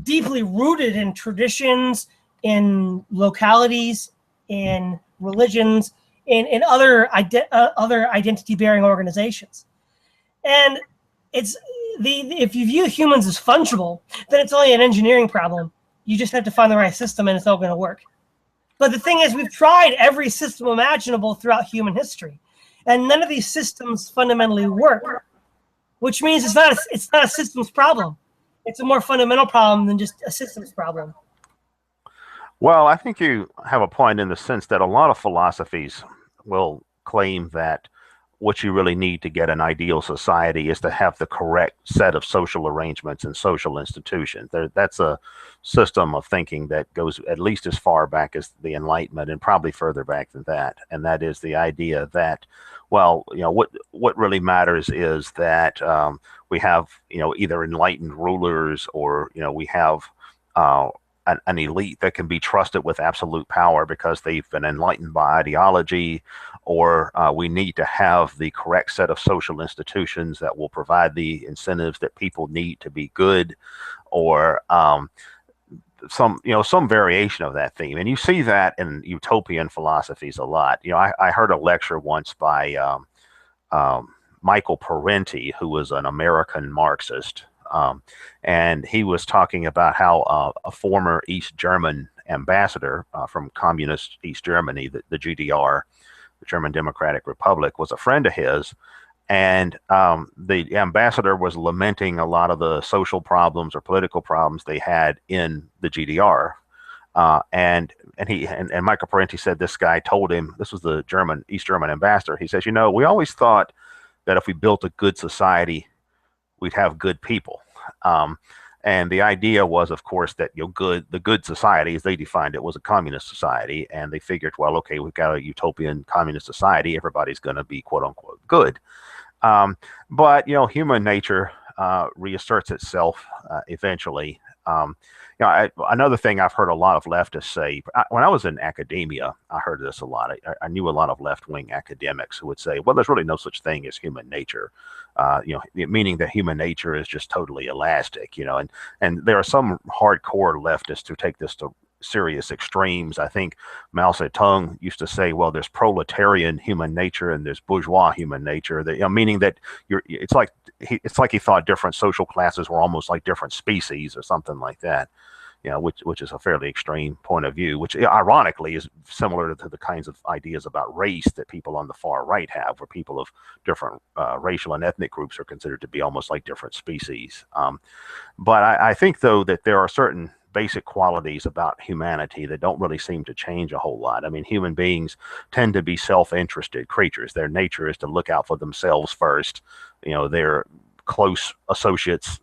deeply rooted in traditions, in localities, in religions, in other identity-bearing organizations. And if you view humans as fungible, then it's only an engineering problem. You just have to find the right system, and it's all going to work. But the thing is, we've tried every system imaginable throughout human history, and none of these systems fundamentally work, which means it's not a systems problem. It's a more fundamental problem than just a systems problem. Well, I think you have a point, in the sense that a lot of philosophies will claim that what you really need to get an ideal society is to have the correct set of social arrangements and social institutions. That's a system of thinking that goes at least as far back as the Enlightenment and probably further back than that. And that is the idea that, well, what really matters is that we have, either enlightened rulers, or, we have an elite that can be trusted with absolute power because they've been enlightened by ideology, or we need to have the correct set of social institutions that will provide the incentives that people need to be good, or some variation of that theme. And you see that in utopian philosophies a lot. I heard a lecture once by Michael Parenti, who was an American Marxist. And he was talking about how a former East German ambassador from communist East Germany, the GDR, the German Democratic Republic, was a friend of his. And the ambassador was lamenting a lot of the social problems or political problems they had in the GDR. And Michael Parenti said this guy told him, this was the East German ambassador, he says, we always thought that if we built a good society, we'd have good people. And the idea was, of course, that the good society, as they defined it, was a communist society. And they figured, well, okay, we've got a utopian communist society. Everybody's going to be, quote unquote, good. But human nature reasserts itself eventually. Another thing I've heard a lot of leftists say, when I was in academia, I heard this a lot. I knew a lot of left-wing academics who would say, well, there's really no such thing as human nature, meaning that human nature is just totally elastic, and there are some hardcore leftists who take this to serious extremes. I think Mao Zedong used to say, well, there's proletarian human nature and there's bourgeois human nature, that, meaning that it's like he thought different social classes were almost like different species or something like that. Which is a fairly extreme point of view, which ironically is similar to the kinds of ideas about race that people on the far right have, where people of different racial and ethnic groups are considered to be almost like different species. But I think, though, that there are certain basic qualities about humanity that don't really seem to change a whole lot. I mean, human beings tend to be self-interested creatures. Their nature is to look out for themselves first. Their close associates,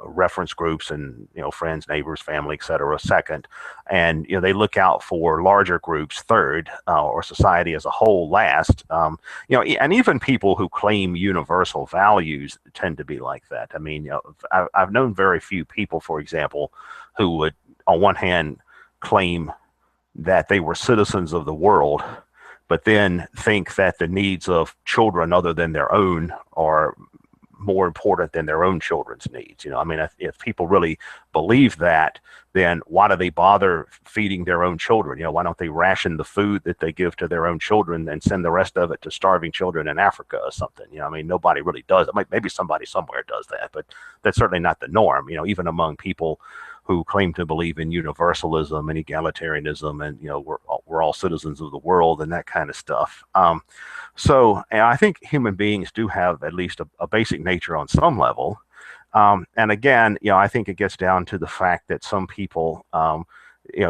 reference groups and friends, neighbors, family, etc. second, and they look out for larger groups third, or society as a whole last. And even people who claim universal values tend to be like that. I mean, I've known very few people, for example, who would on one hand claim that they were citizens of the world, but then think that the needs of children other than their own are more important than their own children's needs. I mean, if people really believe that, then why do they bother feeding their own children? Why don't they ration the food that they give to their own children and send the rest of it to starving children in Africa or something? I mean, nobody really does it. Maybe somebody somewhere does that, but that's certainly not the norm. Even among people who claim to believe in universalism and egalitarianism, and we're all citizens of the world and that kind of stuff. So I think human beings do have at least a basic nature on some level. And again, I think it gets down to the fact that some people,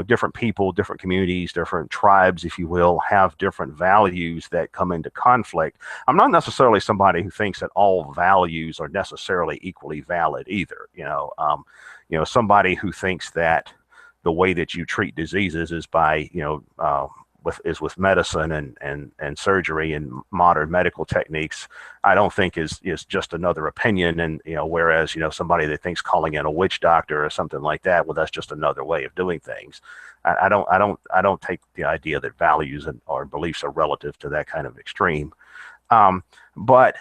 different people, different communities, different tribes, if you will, have different values that come into conflict. I'm not necessarily somebody who thinks that all values are necessarily equally valid either. Somebody who thinks that the way that you treat diseases is by, with medicine and surgery and modern medical techniques, I don't think is just another opinion. And whereas somebody that thinks calling in a witch doctor or something like that, well, that's just another way of doing things. I don't take the idea that values or beliefs are relative to that kind of extreme. But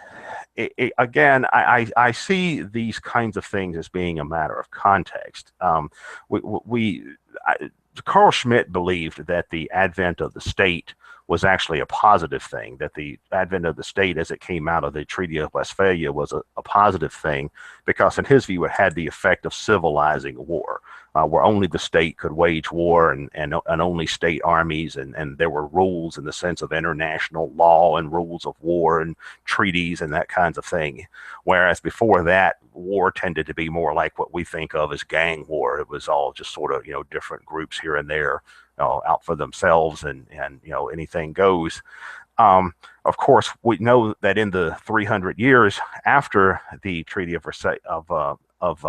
again, I see these kinds of things as being a matter of context. Carl Schmitt believed that the advent of the state was actually a positive thing, that the advent of the state as it came out of the Treaty of Westphalia was a positive thing, because in his view it had the effect of civilizing war, where only the state could wage war and only state armies, and there were rules in the sense of international law and rules of war and treaties and that kinds of thing. Whereas before that, war tended to be more like what we think of as gang war. It was all just sort of different groups here and there, out for themselves, and anything goes. Of course, we know that in the 300 years after the Treaty of Versailles, of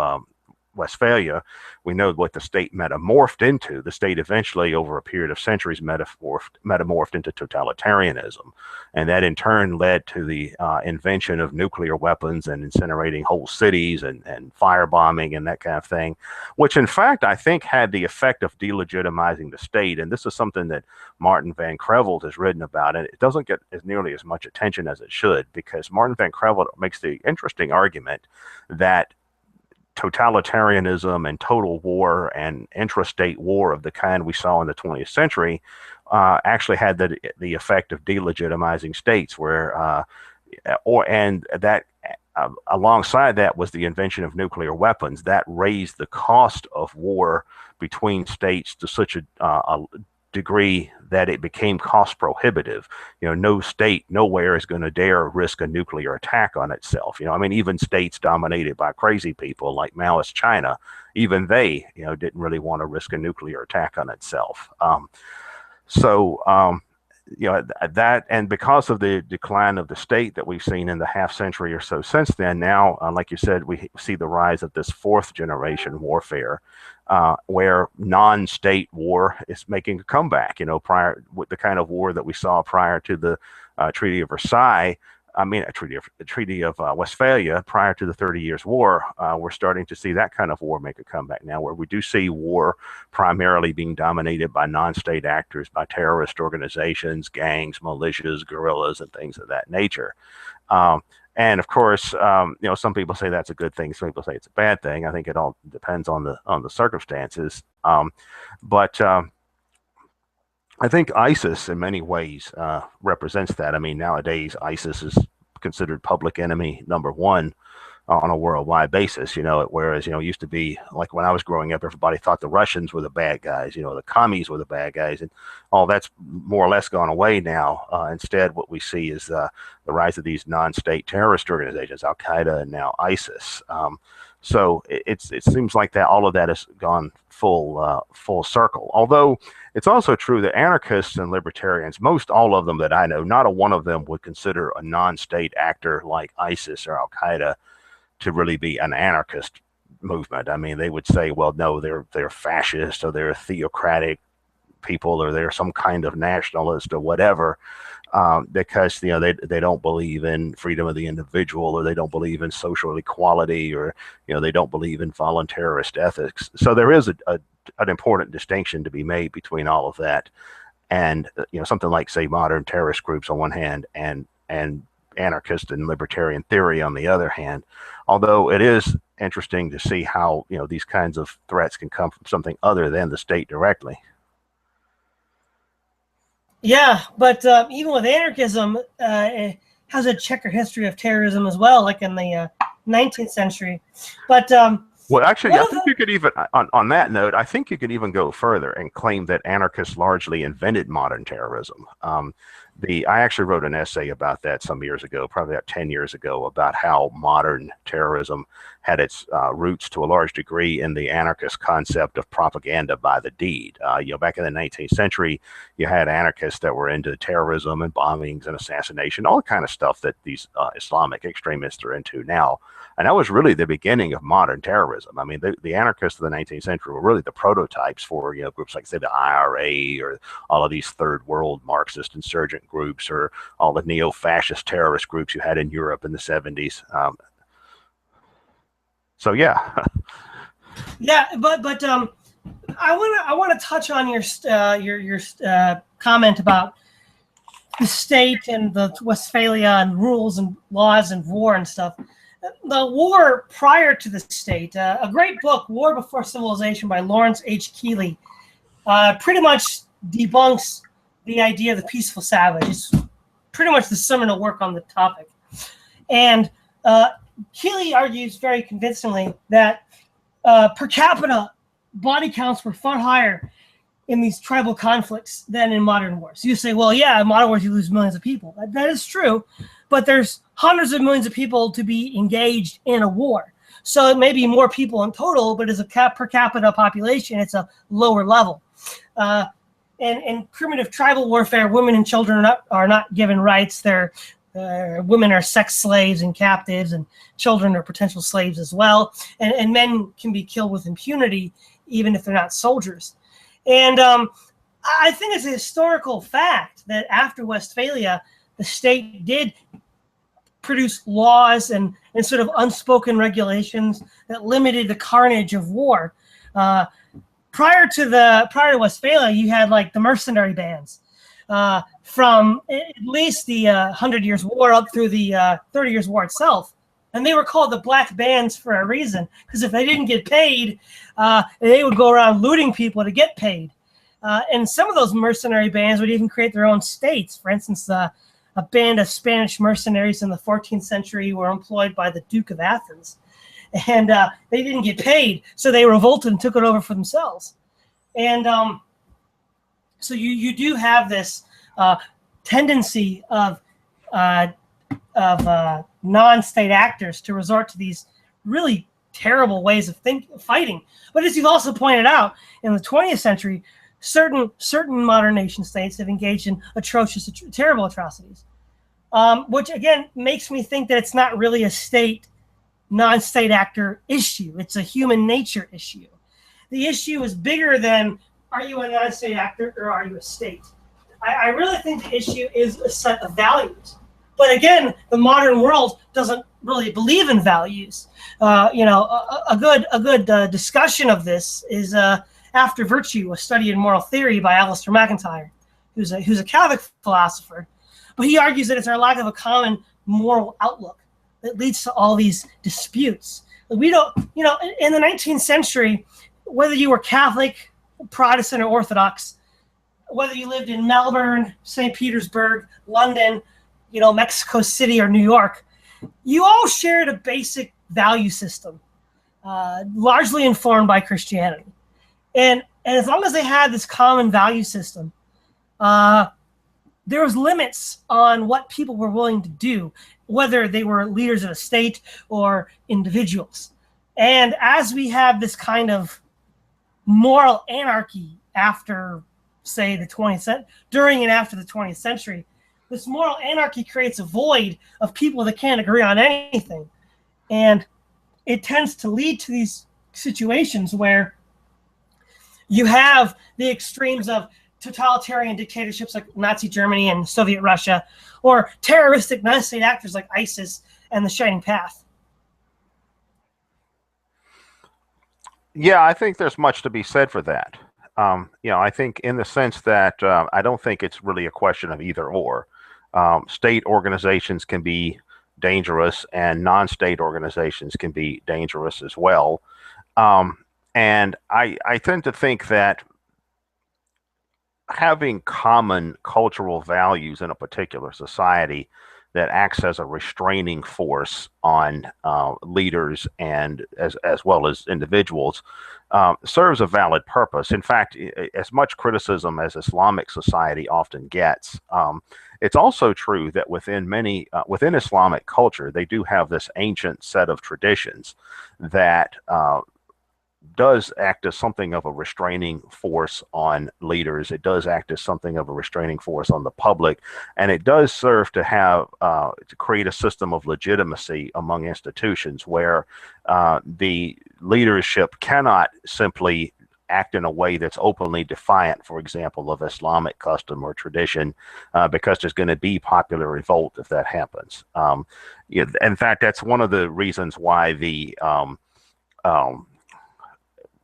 Westphalia, we know what the state metamorphed into. The state eventually, over a period of centuries, metamorphed into totalitarianism. And that in turn led to the invention of nuclear weapons and incinerating whole cities and firebombing and that kind of thing, which in fact, I think had the effect of delegitimizing the state. And this is something that Martin Van Creveld has written about, and it doesn't get nearly as much attention as it should, because Martin Van Creveld makes the interesting argument that totalitarianism and total war and intrastate war of the kind we saw in the 20th century actually had the effect of delegitimizing states, alongside that was the invention of nuclear weapons that raised the cost of war between states to such a degree that it became cost prohibitive. No state nowhere is going to dare risk a nuclear attack on itself. I mean, even states dominated by crazy people like Maoist China, even they, didn't really want to risk a nuclear attack on itself. That, and because of the decline of the state that we've seen in the half century or so since then, now, like you said, we see the rise of this fourth generation warfare, where non-state war is making a comeback. Prior with the kind of war that we saw prior to the Treaty of Versailles. Treaty of Westphalia, prior to the 30 Years' War, we're starting to see that kind of war make a comeback now, where we do see war primarily being dominated by non-state actors, by terrorist organizations, gangs, militias, guerrillas, and things of that nature. And of course, some people say that's a good thing. Some people say it's a bad thing. I think it all depends on the circumstances. But I think ISIS in many ways represents that. I mean, nowadays ISIS is considered public enemy number one on a worldwide basis, whereas, it used to be like when I was growing up, everybody thought the Russians were the bad guys, the commies were the bad guys, and all that's more or less gone away now. Instead, what we see is the rise of these non-state terrorist organizations, Al-Qaeda and now ISIS. So it seems like that all of that has gone full circle. Although it's also true that anarchists and libertarians, most all of them that I know, not a one of them would consider a non-state actor like ISIS or Al-Qaeda to really be an anarchist movement. I mean, they would say, well, no, they're fascist, or they're theocratic people, or they're some kind of nationalist or whatever, because they don't believe in freedom of the individual, or they don't believe in social equality, or they don't believe in voluntarist ethics. So there is an important distinction to be made between all of that and something like, say, modern terrorist groups on one hand, and anarchist and libertarian theory on the other hand. Although it is interesting to see how these kinds of threats can come from something other than the state directly. Yeah, but even with anarchism, it has a checker history of terrorism as well, like in the 19th century. But well, actually, I think you could even, on that note, I think you could even go further and claim that anarchists largely invented modern terrorism. I actually wrote an essay about that some years ago, probably about 10 years ago, about how modern terrorism had its roots to a large degree in the anarchist concept of propaganda by the deed. Back in the 19th century, you had anarchists that were into terrorism and bombings and assassination, all the kind of stuff that these Islamic extremists are into now. And that was really the beginning of modern terrorism. I mean, the anarchists of the 19th century were really the prototypes for groups like, say, the IRA, or all of these third world Marxist insurgent groups, or all the neo-fascist terrorist groups you had in Europe in the 70s. So yeah. Yeah, but I want to touch on your comment about the state and the Westphalia and rules and laws and war and stuff. The war prior to the state, a great book, War Before Civilization by Lawrence H. Keeley, pretty much debunks the idea of the peaceful savage. It's pretty much the seminal work on the topic. And Keeley argues very convincingly that per capita body counts were far higher in these tribal conflicts than in modern wars. You say, well, yeah, in modern wars you lose millions of people. That is true, but there's hundreds of millions of people to be engaged in a war. So it may be more people in total, but as a per capita population, it's a lower level. in primitive tribal warfare, women and children are not given rights. Women are sex slaves and captives, and children are potential slaves as well. And men can be killed with impunity, even if they're not soldiers. And I think it's a historical fact that after Westphalia, the state did produce laws and sort of unspoken regulations that limited the carnage of war. Prior to Westphalia, you had like the mercenary bands from at least the 100 Years' War up through the 30 Years' War itself. And they were called the Black Bands for a reason, because if they didn't get paid, they would go around looting people to get paid. And some of those mercenary bands would even create their own states. For instance, a band of Spanish mercenaries in the 14th century were employed by the Duke of Athens. And they didn't get paid, so they revolted and took it over for themselves. And so you do have this tendency of non-state actors to resort to these really terrible ways of fighting. But as you've also pointed out, in the 20th century, certain modern nation states have engaged in atrocious, terrible atrocities, which again makes me think that it's not really a non-state actor issue. It's a human nature issue. The issue is bigger than, are you a non-state actor or are you a state? I really think the issue is a set of values. But again, the modern world doesn't really believe in values. A good discussion of this is After Virtue, a study in moral theory by Alistair MacIntyre, who's a Catholic philosopher. But he argues that it's our lack of a common moral outlook that leads to all these disputes. We don't, in the 19th century, whether you were Catholic, Protestant, or Orthodox, whether you lived in Melbourne, St. Petersburg, London, Mexico City, or New York, you all shared a basic value system, largely informed by Christianity. And as long as they had this common value system, there was limits on what people were willing to do, whether they were leaders of a state or individuals. And as we have this kind of moral anarchy after, say, during and after the 20th century, this moral anarchy creates a void of people that can't agree on anything. And it tends to lead to these situations where you have the extremes of totalitarian dictatorships like Nazi Germany and Soviet Russia, or terroristic non-state actors like ISIS and the Shining Path. Yeah, I think there's much to be said for that. I think in the sense that I don't think it's really a question of either or. State organizations can be dangerous and non-state organizations can be dangerous as well. And I tend to think that having common cultural values in a particular society that acts as a restraining force on leaders and as well as individuals serves a valid purpose. In fact, as much criticism as Islamic society often gets, it's also true that within Islamic culture, they do have this ancient set of traditions that does act as something of a restraining force on leaders. It does act as something of a restraining force on the public, and it does serve to have to create a system of legitimacy among institutions where the leadership cannot simply act in a way that's openly defiant, for example, of Islamic custom or tradition, because there's going to be popular revolt if that happens. In fact, that's one of the reasons why the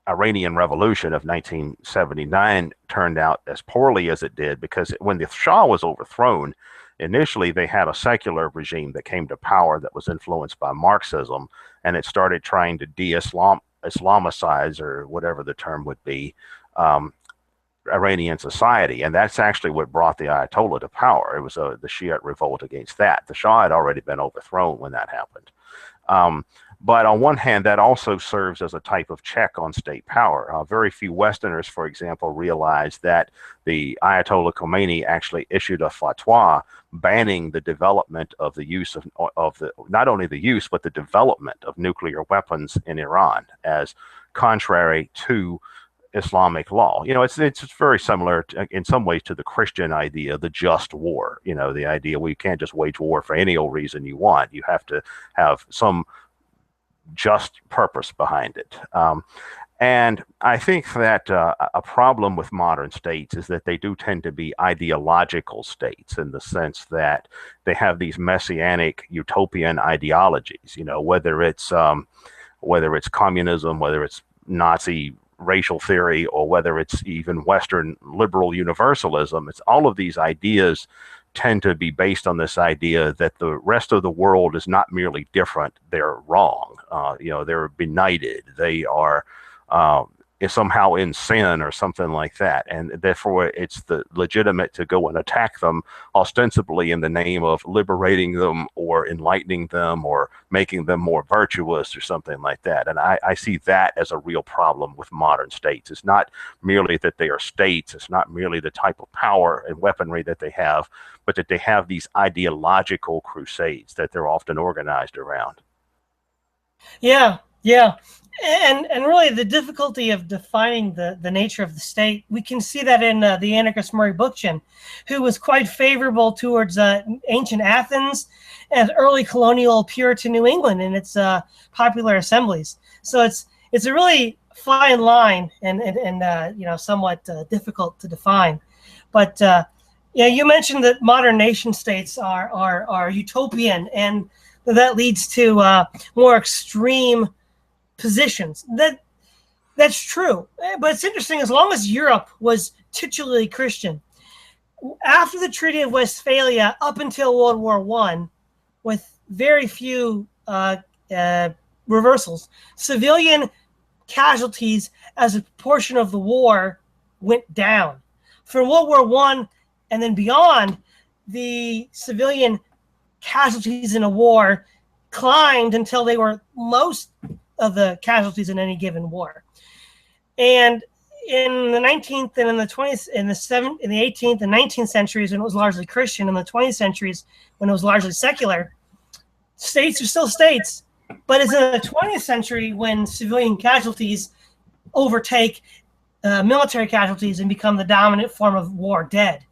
Iranian Revolution of 1979 turned out as poorly as it did, because when the Shah was overthrown, initially they had a secular regime that came to power that was influenced by Marxism, and it started trying to Islamicize, or whatever the term would be, Iranian society. And that's actually what brought the Ayatollah to power. It was the Shiite revolt against that. The Shah had already been overthrown when that happened. But on one hand, that also serves as a type of check on state power. Very few Westerners, for example, realize that the Ayatollah Khomeini actually issued a fatwa banning the development of the use of not only the use, but the development of nuclear weapons in Iran, as contrary to Islamic law. It's very similar in some ways to the Christian idea, the just war. The idea you can't just wage war for any old reason you want. You have to have some just purpose behind it. And I think that a problem with modern states is that they do tend to be ideological states, in the sense that they have these messianic utopian ideologies. Whether it's communism, whether it's Nazi racial theory, or whether it's even Western liberal universalism. It's all of these ideas tend to be based on this idea that the rest of the world is not merely different, they're wrong. They're benighted. They are somehow in sin or something like that. And therefore it's legitimate to go and attack them, ostensibly in the name of liberating them or enlightening them or making them more virtuous or something like that. And I see that as a real problem with modern states. It's not merely that they are states. It's not merely the type of power and weaponry that they have, but that they have these ideological crusades that they're often organized around. Yeah. And really the difficulty of defining the nature of the state, we can see that in the anarchist Murray Bookchin, who was quite favorable towards ancient Athens and early colonial Puritan New England in its popular assemblies. So it's a really fine line and somewhat difficult to define. But you mentioned that modern nation states are utopian, and that leads to more extreme positions. That's true, but it's interesting. As long as Europe was titularly Christian, after the Treaty of Westphalia, up until World War I, with very few reversals, civilian casualties as a proportion of the war went down. For World War I and then beyond, the civilian casualties in a war climbed until they were most of the casualties in any given war. And in the 19th and in the 20th, in the 18th and 19th centuries, when it was largely Christian, in the 20th centuries, when it was largely secular, states are still states. But it's in the 20th century when civilian casualties overtake military casualties and become the dominant form of war dead.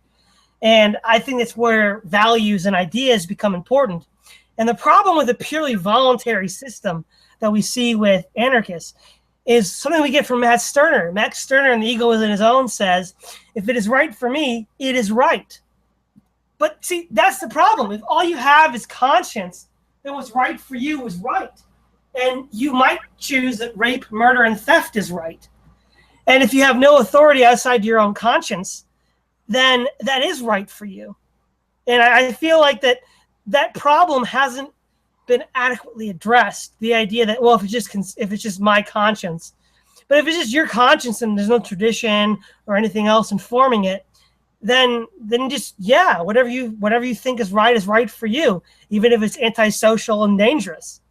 And I think that's where values and ideas become important. And the problem with a purely voluntary system that we see with anarchists is something we get from Max Stirner. Max Stirner in The Ego Within His Own says, if it is right for me, it is right. But see, that's the problem. If all you have is conscience, then what's right for you is right. And you might choose that rape, murder, and theft is right. And if you have no authority outside your own conscience, then that is right for you. And I feel like that problem hasn't been adequately addressed. The idea that, well, if it's just my conscience, but if it's just your conscience and there's no tradition or anything else informing it, then just whatever you think is right for you, even if it's antisocial and dangerous.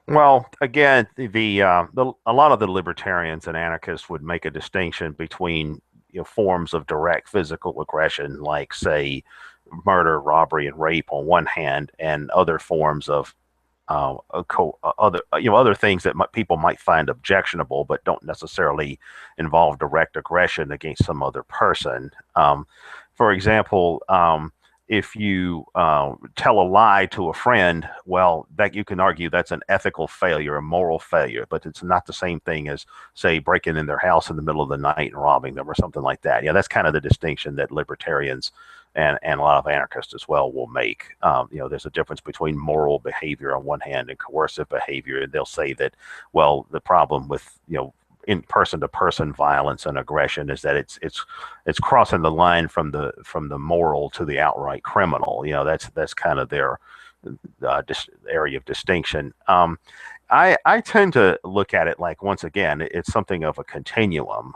Well, again, a lot of the libertarians and anarchists would make a distinction between forms of direct physical aggression, like, say, murder, robbery, and rape on one hand, and other forms of other things that people might find objectionable, but don't necessarily involve direct aggression against some other person. For example, if you tell a lie to a friend, well, that you can argue that's an ethical failure, a moral failure, but it's not the same thing as, say, breaking in their house in the middle of the night and robbing them or something like that. Yeah, that's kind of the distinction that libertarians and a lot of anarchists as well will make. There's a difference between moral behavior on one hand and coercive behavior, and they'll say that, well, the problem with in person-to-person violence and aggression is that it's crossing the line from the moral to the outright criminal. That's kind of their area of distinction. I tend to look at it like, once again, it's something of a continuum.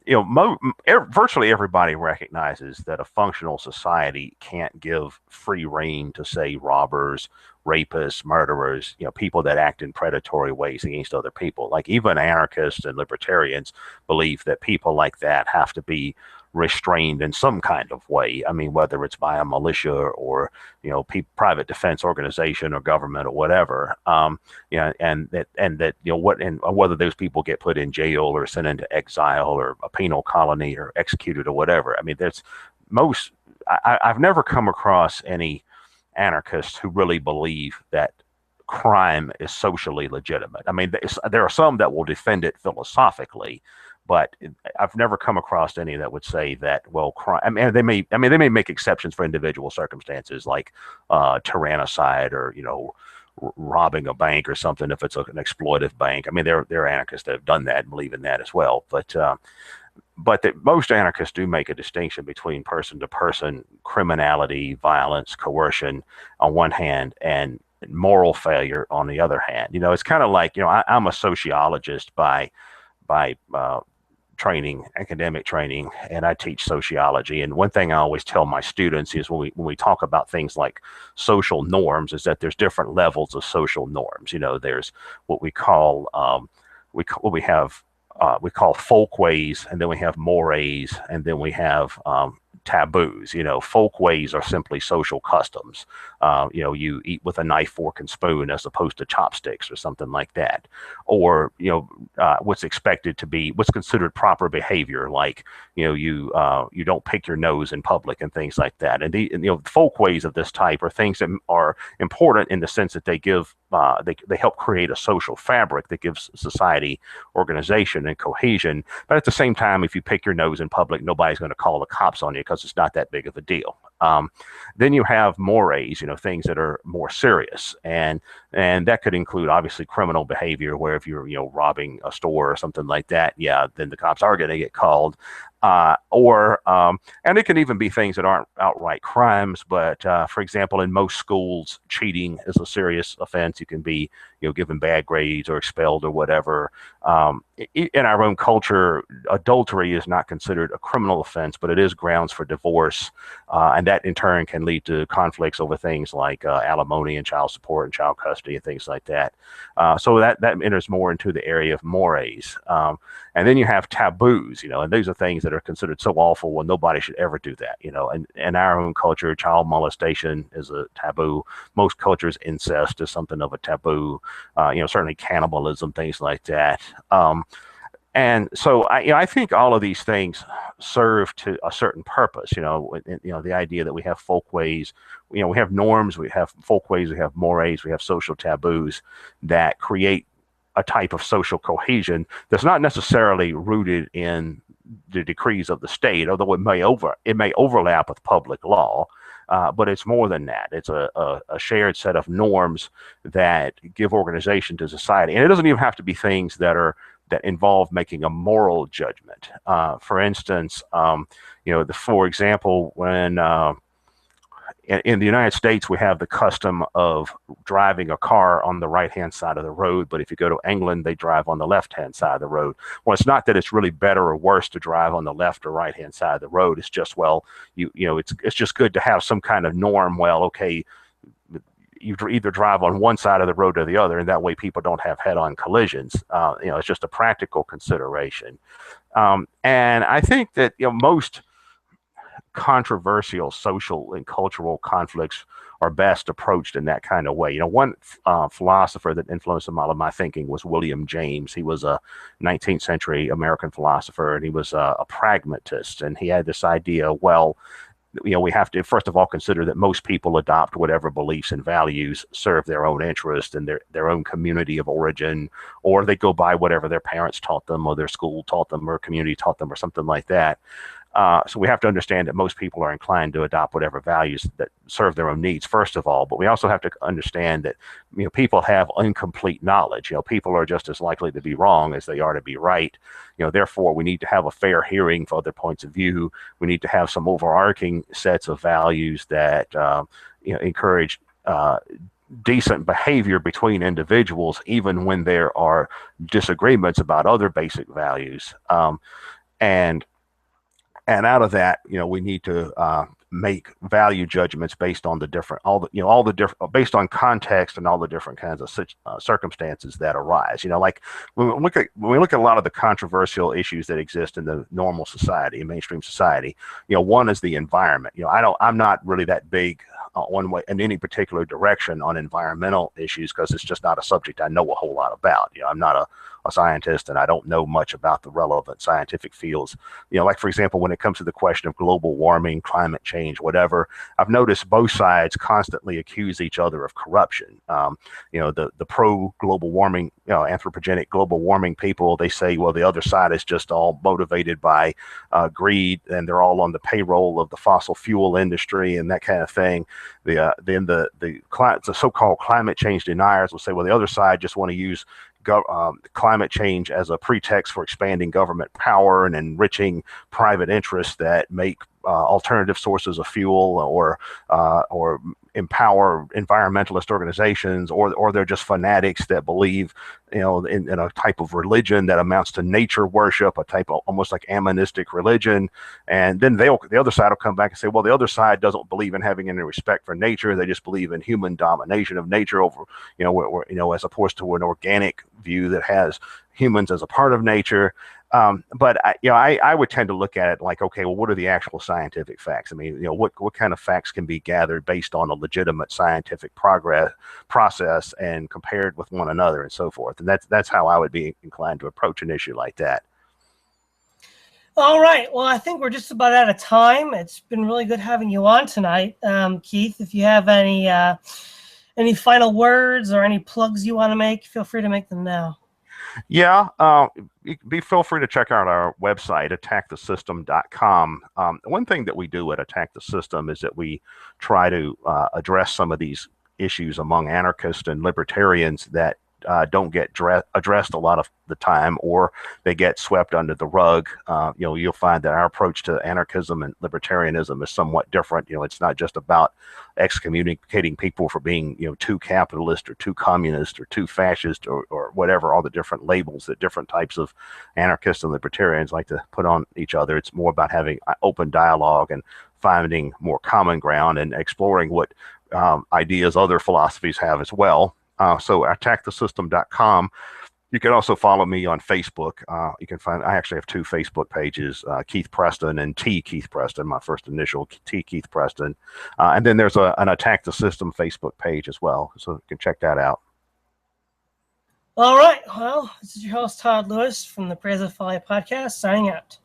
Virtually everybody recognizes that a functional society can't give free rein to, say, robbers, rapists, murderers, people that act in predatory ways against other people. Like, even anarchists and libertarians believe that people like that have to be restrained in some kind of way. I mean, whether it's by a militia or private defense organization or government or whatever. And that whether those people get put in jail or sent into exile or a penal colony or executed or whatever. I mean, I've never come across any anarchists who really believe that crime is socially legitimate. I mean, there are some that will defend it philosophically, but I've never come across any that would say that, well, crime. I mean, they may make exceptions for individual circumstances like tyrannicide or robbing a bank or something if it's an exploitive bank. I mean, there are anarchists that have done that and believe in that as well, but that most anarchists do make a distinction between person-to-person criminality, violence, coercion on one hand, and moral failure on the other hand. It's kind of like, I'm a sociologist by training, academic training, and I teach sociology. And one thing I always tell my students is when we talk about things like social norms is that there's different levels of social norms. There's what we call we call folkways, and then we have mores, and then we have taboos. Folkways are simply social customs. You eat with a knife, fork, and spoon as opposed to chopsticks or something like that. Or, what's expected to be what's considered proper behavior, like, you don't pick your nose in public and things like that. And folkways of this type are things that are important in the sense that they give they help create a social fabric that gives society organization and cohesion. But at the same time, if you pick your nose in public, nobody's going to call the cops on you because it's not that big of a deal. Then you have mores, things that are more serious, and that could include obviously criminal behavior, where if you're robbing a store or something like that, then the cops are going to get called. And it can even be things that aren't outright crimes, but for example, in most schools, cheating is a serious offense. You can be, given bad grades or expelled or whatever. In our own culture, adultery is not considered a criminal offense, but it is grounds for divorce, and that in turn can lead to conflicts over things like alimony and child support and child custody and things like that. So that enters more into the area of mores. And then you have taboos, and these are things that are considered so awful, well, nobody should ever do that. And in our own culture, child molestation is a taboo. Most cultures, incest is something of a taboo. Certainly cannibalism, things like that. And so I think all of these things serve to a certain purpose. The idea that we have folkways, we have norms, we have folkways, we have mores, we have social taboos that create a type of social cohesion that's not necessarily rooted in the decrees of the state, although it may overlap with public law. But it's more than that. It's a shared set of norms that give organization to society. And it doesn't even have to be things that involve making a moral judgment. For instance, for example, when in the United States, we have the custom of driving a car on the right-hand side of the road, but if you go to England, they drive on the left-hand side of the road. Well, it's not that it's really better or worse to drive on the left or right-hand side of the road. It's just, it's just good to have some kind of norm. Well, okay, you either drive on one side of the road or the other, and that way people don't have head-on collisions. It's just a practical consideration. And I think that most controversial social and cultural conflicts are best approached in that kind of way. One philosopher that influenced a lot of my thinking was William James. He was a 19th century American philosopher, and he was a pragmatist. And he had this idea, we have to, first of all, consider that most people adopt whatever beliefs and values serve their own interest and their own community of origin, or they go by whatever their parents taught them or their school taught them or community taught them or something like that. So we have to understand that most people are inclined to adopt whatever values that serve their own needs, first of all. But we also have to understand that people have incomplete knowledge. People are just as likely to be wrong as they are to be right. Therefore, we need to have a fair hearing for other points of view. We need to have some overarching sets of values that encourage decent behavior between individuals, even when there are disagreements about other basic values. And out of that, we need to make value judgments based on the different, all the different, based on context and all the different kinds of circumstances that arise. Like when we look at a lot of the controversial issues that exist in the normal society, mainstream society, one is the environment. I'm not really that big one way in any particular direction on environmental issues because it's just not a subject I know a whole lot about. I'm not a scientist and I don't know much about the relevant scientific fields. Like for example, when it comes to the question of global warming, climate change, whatever, I've noticed both sides constantly accuse each other of corruption. The pro global warming, anthropogenic global warming people, they say, well, the other side is just all motivated by greed and they're all on the payroll of the fossil fuel industry and that kind of thing. Then the so-called climate change deniers will say, well, the other side just want to use climate change as a pretext for expanding government power and enriching private interests that make alternative sources of fuel or empower environmentalist organizations, or they're just fanatics that believe in a type of religion that amounts to nature worship, a type of almost like animistic religion. And then the other side will come back and say, well, the other side doesn't believe in having any respect for nature. They just believe in human domination of nature over, as opposed to an organic view that has humans as a part of nature. But I would tend to look at it like, okay, well, what are the actual scientific facts? I mean, what kind of facts can be gathered based on a legitimate scientific process and compared with one another and so forth. And that's how I would be inclined to approach an issue like that. All right. Well, I think we're just about out of time. It's been really good having you on tonight, Keith. If you have any final words or any plugs you want to make, feel free to make them now. Yeah, feel free to check out our website, attackthesystem.com. One thing that we do at Attack the System is that we try to address some of these issues among anarchists and libertarians that don't get addressed a lot of the time, or they get swept under the rug. You'll find that our approach to anarchism and libertarianism is somewhat different. It's not just about excommunicating people for being, too capitalist or too communist or too fascist or whatever, all the different labels that different types of anarchists and libertarians like to put on each other. It's more about having open dialogue and finding more common ground and exploring what ideas other philosophies have as well. So attackthesystem.com. You can also follow me on Facebook. I actually have two Facebook pages, Keith Preston and T Keith Preston, my first initial T Keith Preston. And then there's an Attack the System Facebook page as well. So you can check that out. All right. Well, this is your host, Todd Lewis from the Praise of Folly podcast, signing out.